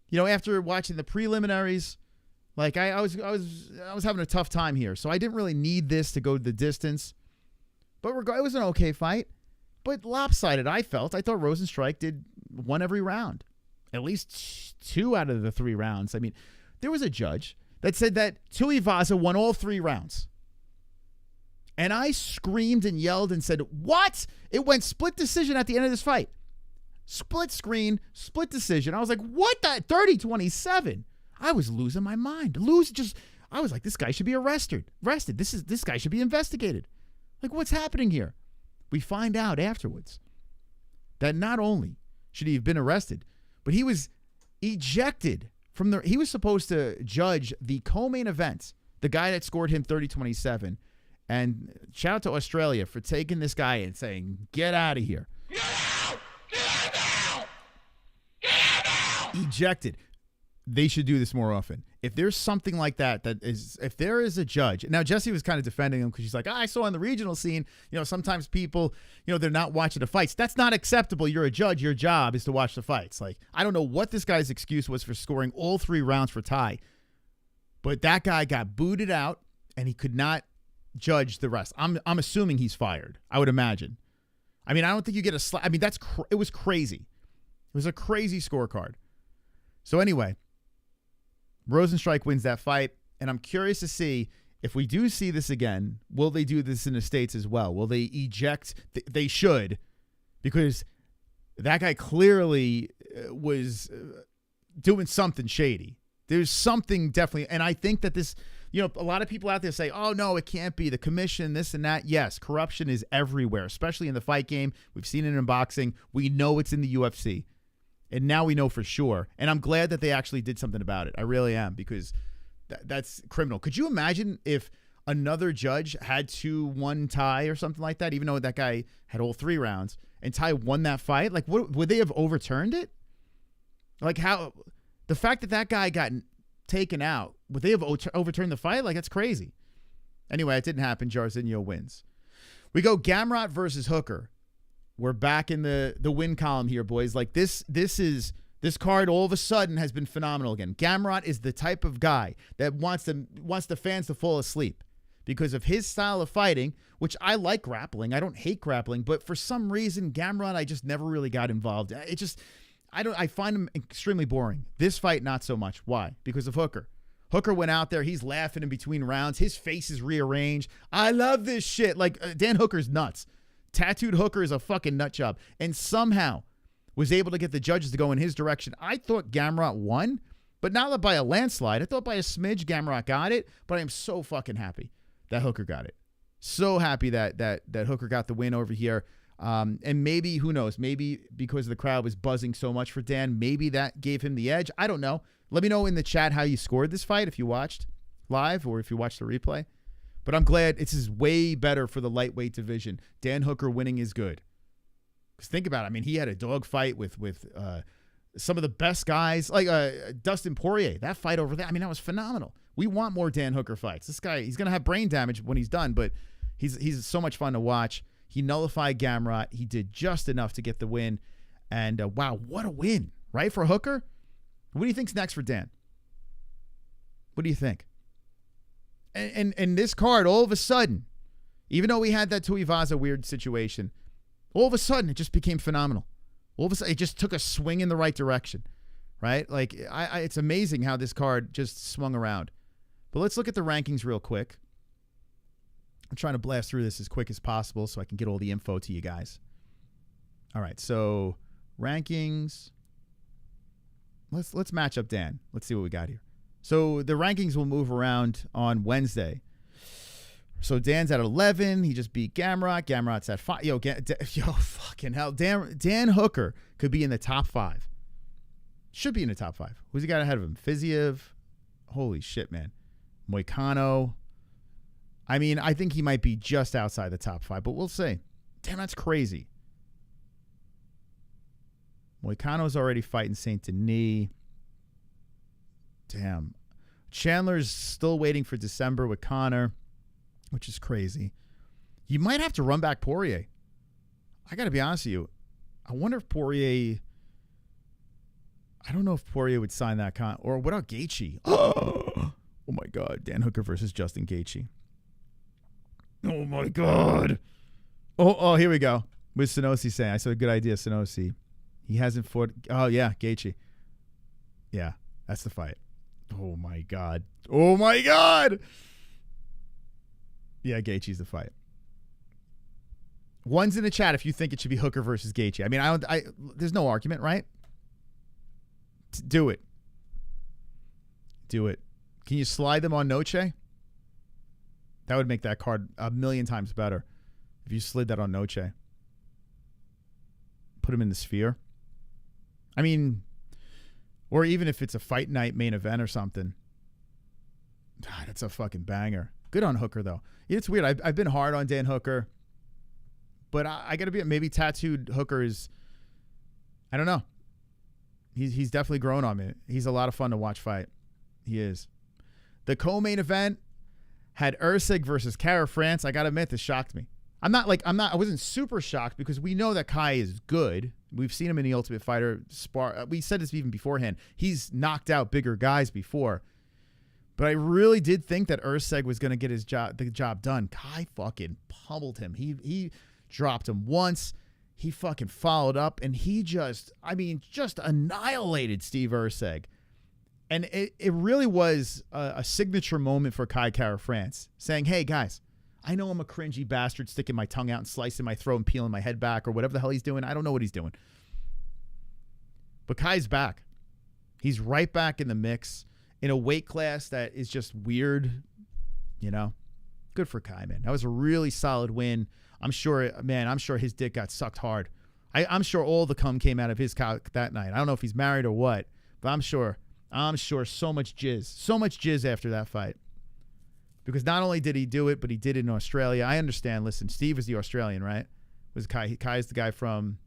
You know, after watching the preliminaries, like I was having a tough time here. So I didn't really need this to go the distance. But it was an okay fight. But lopsided, I thought Rosenstrike won every round. At least 2 out of the 3 rounds. I mean, there was a judge that said that Tuivasa won all 3 rounds. And I screamed and yelled and said, what? It went split decision at the end of this fight. Split screen, split decision. I was like, what the 30-27? I was losing my mind. I was like, this guy should be arrested. This guy should be investigated. Like, what's happening here? We find out afterwards that not only should he have been arrested, but he was ejected from he was supposed to judge the co-main event, the guy that scored him 30-27. And shout out to Australia for taking this guy and saying, get out of here. Get out! Get out! Get out! Ejected. They should do this more often. If there's something like that, if there is a judge. Now, Jessie was kind of defending him because she's like, I saw on the regional scene, sometimes people, they're not watching the fights. That's not acceptable. You're a judge. Your job is to watch the fights. Like, I don't know what this guy's excuse was for scoring all 3 rounds for tie. But that guy got booted out, and he could not judge the rest. I'm assuming he's fired. I would imagine. I mean, I don't think you get a slap. I mean, it was crazy. It was a crazy scorecard. So anyway, Rosenstrike wins that fight, and I'm curious to see if we do see this again. Will they do this in the States as well? Will they eject? They should, because that guy clearly was doing something shady. There's something definitely, and I think that this. A lot of people out there say, oh, no, it can't be. The commission, this and that. Yes, corruption is everywhere, especially in the fight game. We've seen it in boxing. We know it's in the UFC. And now we know for sure. And I'm glad that they actually did something about it. I really am, because that's criminal. Could you imagine if another judge had 2-1 tie or something like that, even though that guy had all 3 rounds, and Ty won that fight? Like, would they have overturned it? Like, how the fact that guy got taken out, would they have overturned the fight? Like, that's crazy. Anyway, it didn't happen. Jairzinho wins. We go Gamrot versus Hooker. We're back in the win column here, boys. Like, this card all of a sudden has been phenomenal again. Gamrot is the type of guy that wants the fans to fall asleep because of his style of fighting, which I like grappling. I don't hate grappling, but for some reason, Gamrot, I just never really got involved. I find him extremely boring. This fight, not so much. Why? Because of Hooker. Hooker went out there. He's laughing in between rounds. His face is rearranged. I love this shit. Like, Dan Hooker's nuts. Tattooed Hooker is a fucking nut job. And somehow was able to get the judges to go in his direction. I thought Gamrot won, but not by a landslide. I thought by a smidge Gamrot got it, but I am so fucking happy that Hooker got it. So happy that Hooker got the win over here. And maybe, who knows, maybe because the crowd was buzzing so much for Dan, maybe that gave him the edge. I don't know. Let me know in the chat how you scored this fight, if you watched live or if you watched the replay. But I'm glad this is way better for the lightweight division. Dan Hooker winning is good. Because think about it. I mean, he had a dog fight with some of the best guys, like Dustin Poirier. That fight over there, I mean, that was phenomenal. We want more Dan Hooker fights. This guy, he's going to have brain damage when he's done, but he's so much fun to watch. He nullified Gamrot. He did just enough to get the win. And wow, what a win, right, for Hooker? What do you think's next for Dan? What do you think? And this card, all of a sudden, even though we had that Tuivasa weird situation, all of a sudden it just became phenomenal. All of a sudden it just took a swing in the right direction, right? Like, it's amazing how this card just swung around. But let's look at the rankings real quick. I'm trying to blast through this as quick as possible so I can get all the info to you guys. All right, so rankings. Let's match up Dan. Let's see what we got here. So the rankings will move around on Wednesday. So Dan's at 11. He just beat Gamrot. Gamrot's at 5. Yo, fucking hell. Dan Hooker could be in the top 5. Should be in the top 5. Who's he got ahead of him? Fiziev. Holy shit, man. Moicano. I mean, I think he might be just outside the top 5, but we'll see. Damn, that's crazy. Moicano's already fighting St. Denis. Damn. Chandler's still waiting for December with Connor, which is crazy. You might have to run back Poirier. I got to be honest with you. I wonder if Poirier... I don't know if Poirier would sign that or what about Gaethje? Oh my God. Dan Hooker versus Justin Gaethje. Oh my God. Oh, here we go. With Sonosi saying, I saw a good idea, Sonosi. He hasn't fought. Oh, yeah, Gaethje. Yeah, that's the fight. Oh, my God. Oh, my God. Yeah, Gaethje's the fight. One's in the chat if you think it should be Hooker versus Gaethje. I mean, there's no argument, right? Do it. Do it. Can you slide them on Noche? That would make that card a million times better if you slid that on Noche. Put him in the Sphere. I mean, or even if it's a fight night main event or something. God, that's a fucking banger. Good on Hooker, though. It's weird. I've been hard on Dan Hooker. But I got to be, maybe Tattooed Hooker is, I don't know. He's definitely grown on me. He's a lot of fun to watch fight. He is. The co-main event had Usyk versus Kara France. I got to admit, this shocked me. I wasn't super shocked because we know that Kai is good. We've seen him in the Ultimate Fighter spar. We said this even beforehand. He's knocked out bigger guys before. But I really did think that Usyk was going to get the job done. Kai fucking pummeled him. He dropped him once. He fucking followed up, and he just annihilated Steve Usyk. And it really was a signature moment for Kai Kara France, saying, hey, guys, I know I'm a cringy bastard sticking my tongue out and slicing my throat and peeling my head back or whatever the hell he's doing. I don't know what he's doing. But Kai's back. He's right back in the mix in a weight class that is just weird, you know. Good for Kai, man. That was a really solid win. I'm sure his dick got sucked hard. I'm sure all the cum came out of his cock that night. I don't know if he's married or what, but I'm sure so much jizz after that fight. Because not only did he do it, but he did it in Australia. I understand. Listen, Steve is the Australian, right? Was Kai? Kai's the guy from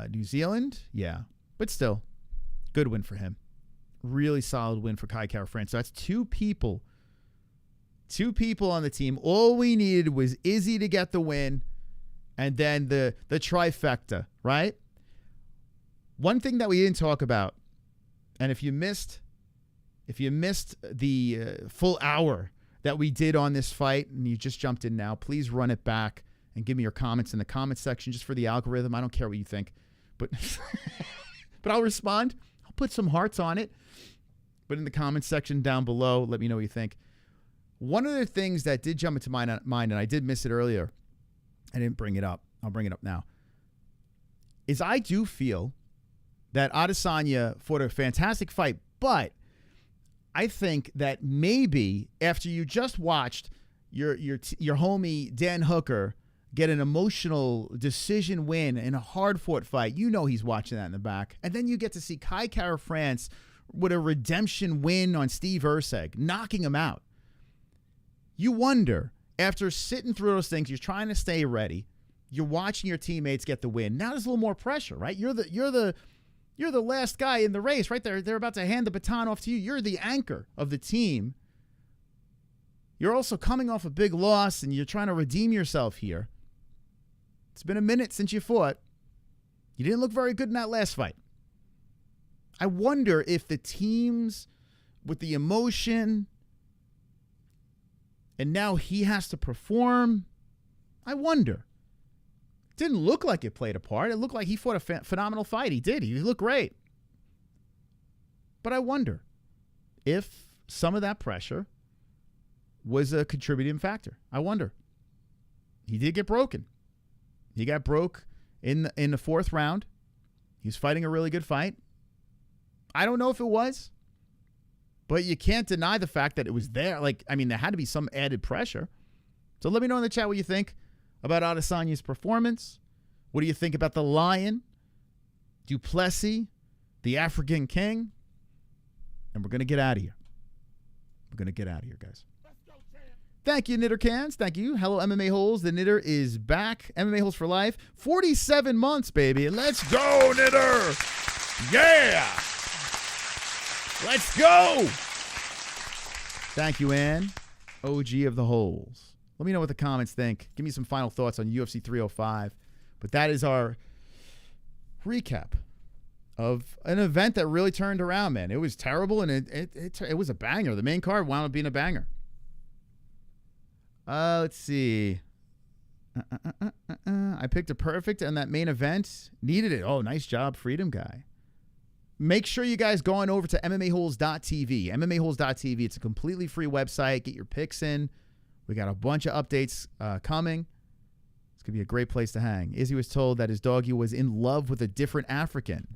New Zealand? Yeah. But still, good win for him. Really solid win for Kai Kara France. So that's two people on the team. All we needed was Izzy to get the win and then the trifecta, right? One thing that we didn't talk about, and if you missed the full hour that we did on this fight and you just jumped in now, please run it back and give me your comments in the comments section just for the algorithm. I don't care what you think, but but I'll respond. I'll put some hearts on it. But in the comments section down below, let me know what you think. One of the things that did jump into my mind, and I did miss it earlier, I didn't bring it up. I'll bring it up now, is I do feel that Adesanya fought a fantastic fight, but I think that maybe after you just watched your homie Dan Hooker get an emotional decision win in a hard-fought fight, you know he's watching that in the back, and then you get to see Kai Kara France with a redemption win on Steve Usyk, knocking him out. You wonder, after sitting through those things, you're trying to stay ready, you're watching your teammates get the win. Now there's a little more pressure, right? You're the last guy in the race, right? They're about to hand the baton off to you. You're the anchor of the team. You're also coming off a big loss, and you're trying to redeem yourself here. It's been a minute since you fought. You didn't look very good in that last fight. I wonder if the teams with the emotion, and now he has to perform, I wonder. It didn't look like it played a part. It looked like he fought a phenomenal fight. He did. He looked great. But I wonder if some of that pressure was a contributing factor. I wonder. He did get broken. He got broke in the fourth round. He was fighting a really good fight. I don't know if it was, but you can't deny the fact that it was there. There had to be some added pressure. So let me know in the chat what you think about Adesanya's performance. What do you think about the Lion, Du Plessis, the African King? And we're going to get out of here. We're going to get out of here, guys. Thank you, Knitter Cans. Thank you. Hello, MMA-Holes. The Knitter is back. MMA-Holes for life. 47 months, baby. Let's go, Knitter. Yeah. Let's go. Thank you, Ann. OG of the Holes. Let me know what the comments think. Give me some final thoughts on UFC 305. But that is our recap of an event that really turned around, man. It was terrible, and it was a banger. The main card wound up being a banger. Let's see. I picked a perfect, and that main event needed it. Oh, nice job, Freedom Guy. Make sure you guys go on over to MMAHoles.tv. MMAHoles.tv. It's a completely free website. Get your picks in. We got a bunch of updates coming. It's going to be a great place to hang. Izzy was told that his doggy was in love with a different African.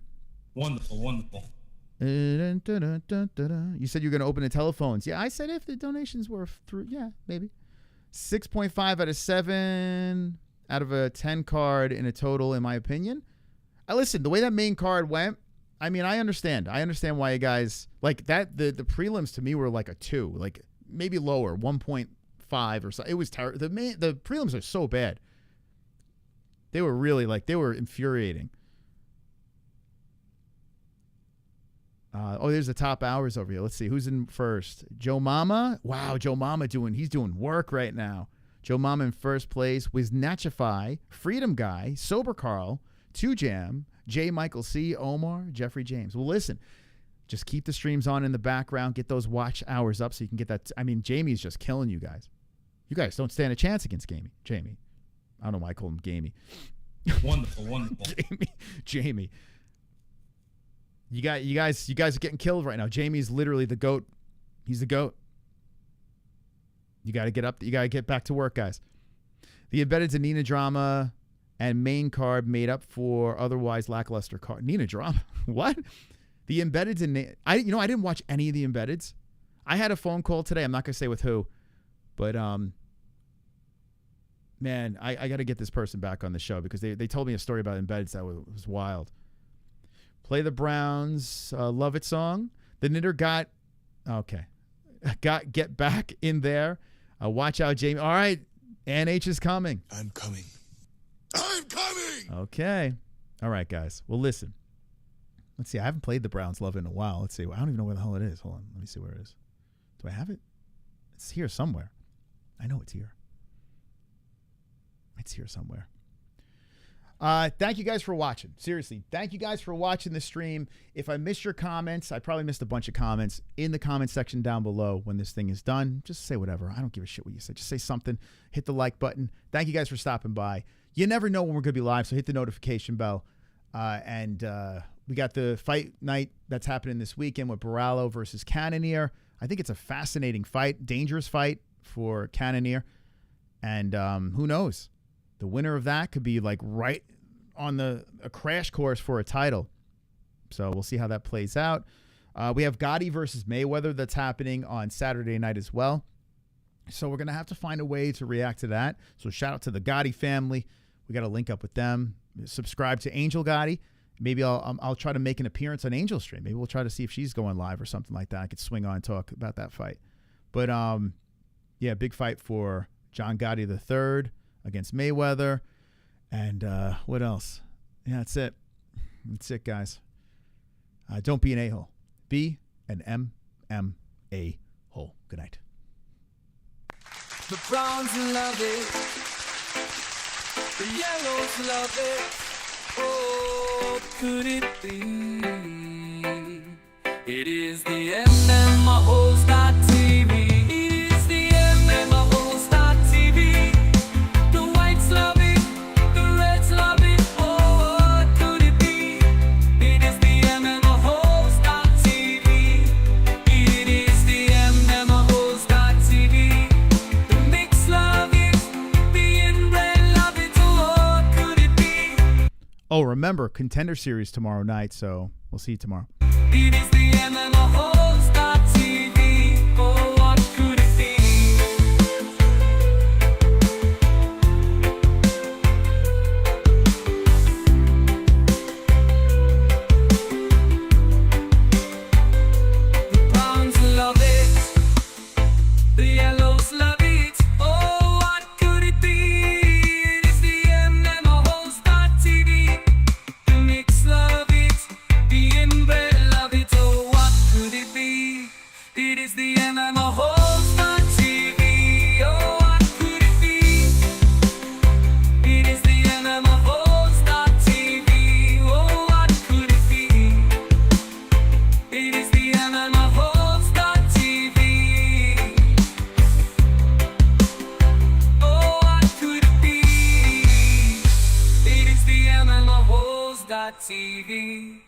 Wonderful, wonderful. You said you're going to open the telephones. Yeah, I said if the donations were through, yeah, maybe. 6.5 out of 7 out of a 10 card in a total, in my opinion. Listen, the way that main card went, I mean, I understand. I understand why you guys, like that, the prelims to me were like a 2, like maybe lower, 1.5 or so. It was terrible. The prelims are so bad. They were really they were infuriating. There's the top hours over here. Let's see who's in first. Joe Mama. Wow, Joe Mama he's doing work right now. Joe Mama in first place with Natchify, Freedom Guy, Sober Carl, 2 Jam, J. Michael C, Omar, Jeffrey James. Well, listen, just keep the streams on in the background. Get those watch hours up so you can get that. I mean, Jamie's just killing you guys. You guys don't stand a chance against Jamie. I don't know why I call him Gamey. Wonderful, wonderful. Jamie. You guys are getting killed right now. Jamie's literally the GOAT. He's the GOAT. You got to get up. You got to get back to work, guys. The embedded to Nina drama and main card made up for otherwise lackluster card. Nina drama? What? The embedded to I didn't watch any of the embeddeds. I had a phone call today. I'm not going to say with who, but man, I got to get this person back on the show because they told me a story about embeddeds that was wild. Play the Browns Love It song. The knitter got get back in there. Watch out, Jamie. All right, NH is coming. I'm coming. Okay. All right, guys. Well, listen. Let's see. I haven't played the Browns Love It in a while. Let's see. I don't even know where the hell it is. Hold on. Let me see where it is. Do I have it? It's here somewhere. I know it's here. It's here somewhere. Thank you guys for watching. Seriously, thank you guys for watching the stream. If I missed your comments, I probably missed a bunch of comments in the comment section down below when this thing is done. Just say whatever. I don't give a shit what you say. Just say something. Hit the like button. Thank you guys for stopping by. You never know when we're going to be live, so hit the notification bell. And we got the fight night that's happening this weekend with Barallo versus Cannonier. I think it's a fascinating fight, dangerous fight for Cannonier. And who knows? The winner of that could be like right on a crash course for a title. So we'll see how that plays out. We have Gotti versus Mayweather that's happening on Saturday night as well. So we're going to have to find a way to react to that. So shout out to the Gotti family. We got to link up with them. Subscribe to Angel Gotti. Maybe I'll try to make an appearance on Angel's stream. Maybe we'll try to see if she's going live or something like that. I could swing on and talk about that fight. But yeah, big fight for John Gotti III against Mayweather. And what else? Yeah, that's it. That's it, guys. Don't be an a-hole. Be an MMA hole. Good night. The browns love it. The yellows love it. Oh, could it be? It is the MMA-Holes.tv. It is the MMA-Holes.tv. The whites love it. The reds love it. Oh, what could it be? It is the MMA-Holes.tv. It is the MMA-Holes.tv. The mix love it. The inbred love it. Oh, what could it be? Oh, remember, Contender Series tomorrow night, so we'll see you tomorrow. It is the MMA-Holes.tv. Oh, what could it be? The browns love it. The yellows love it. Oh, what could it be? It is the MMA-Holes.tv. The mix love it. The inbred love it. Oh, what could it be? It is the MMA-Holes.tv. Oh, what could it be? It is the MMA-Holes.tv. Oh, what could it be? It is the MMA-Holes.tv. Oh, what could it be? It is the MMA-Holes.tv.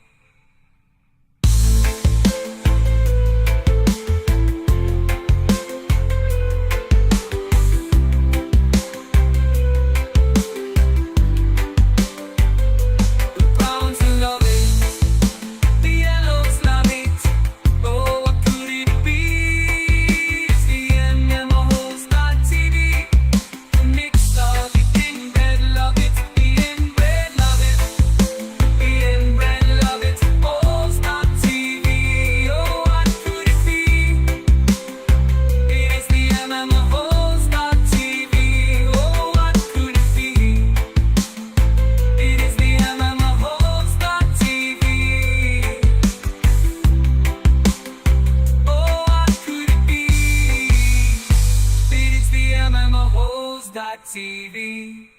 MMA-Holes.tv.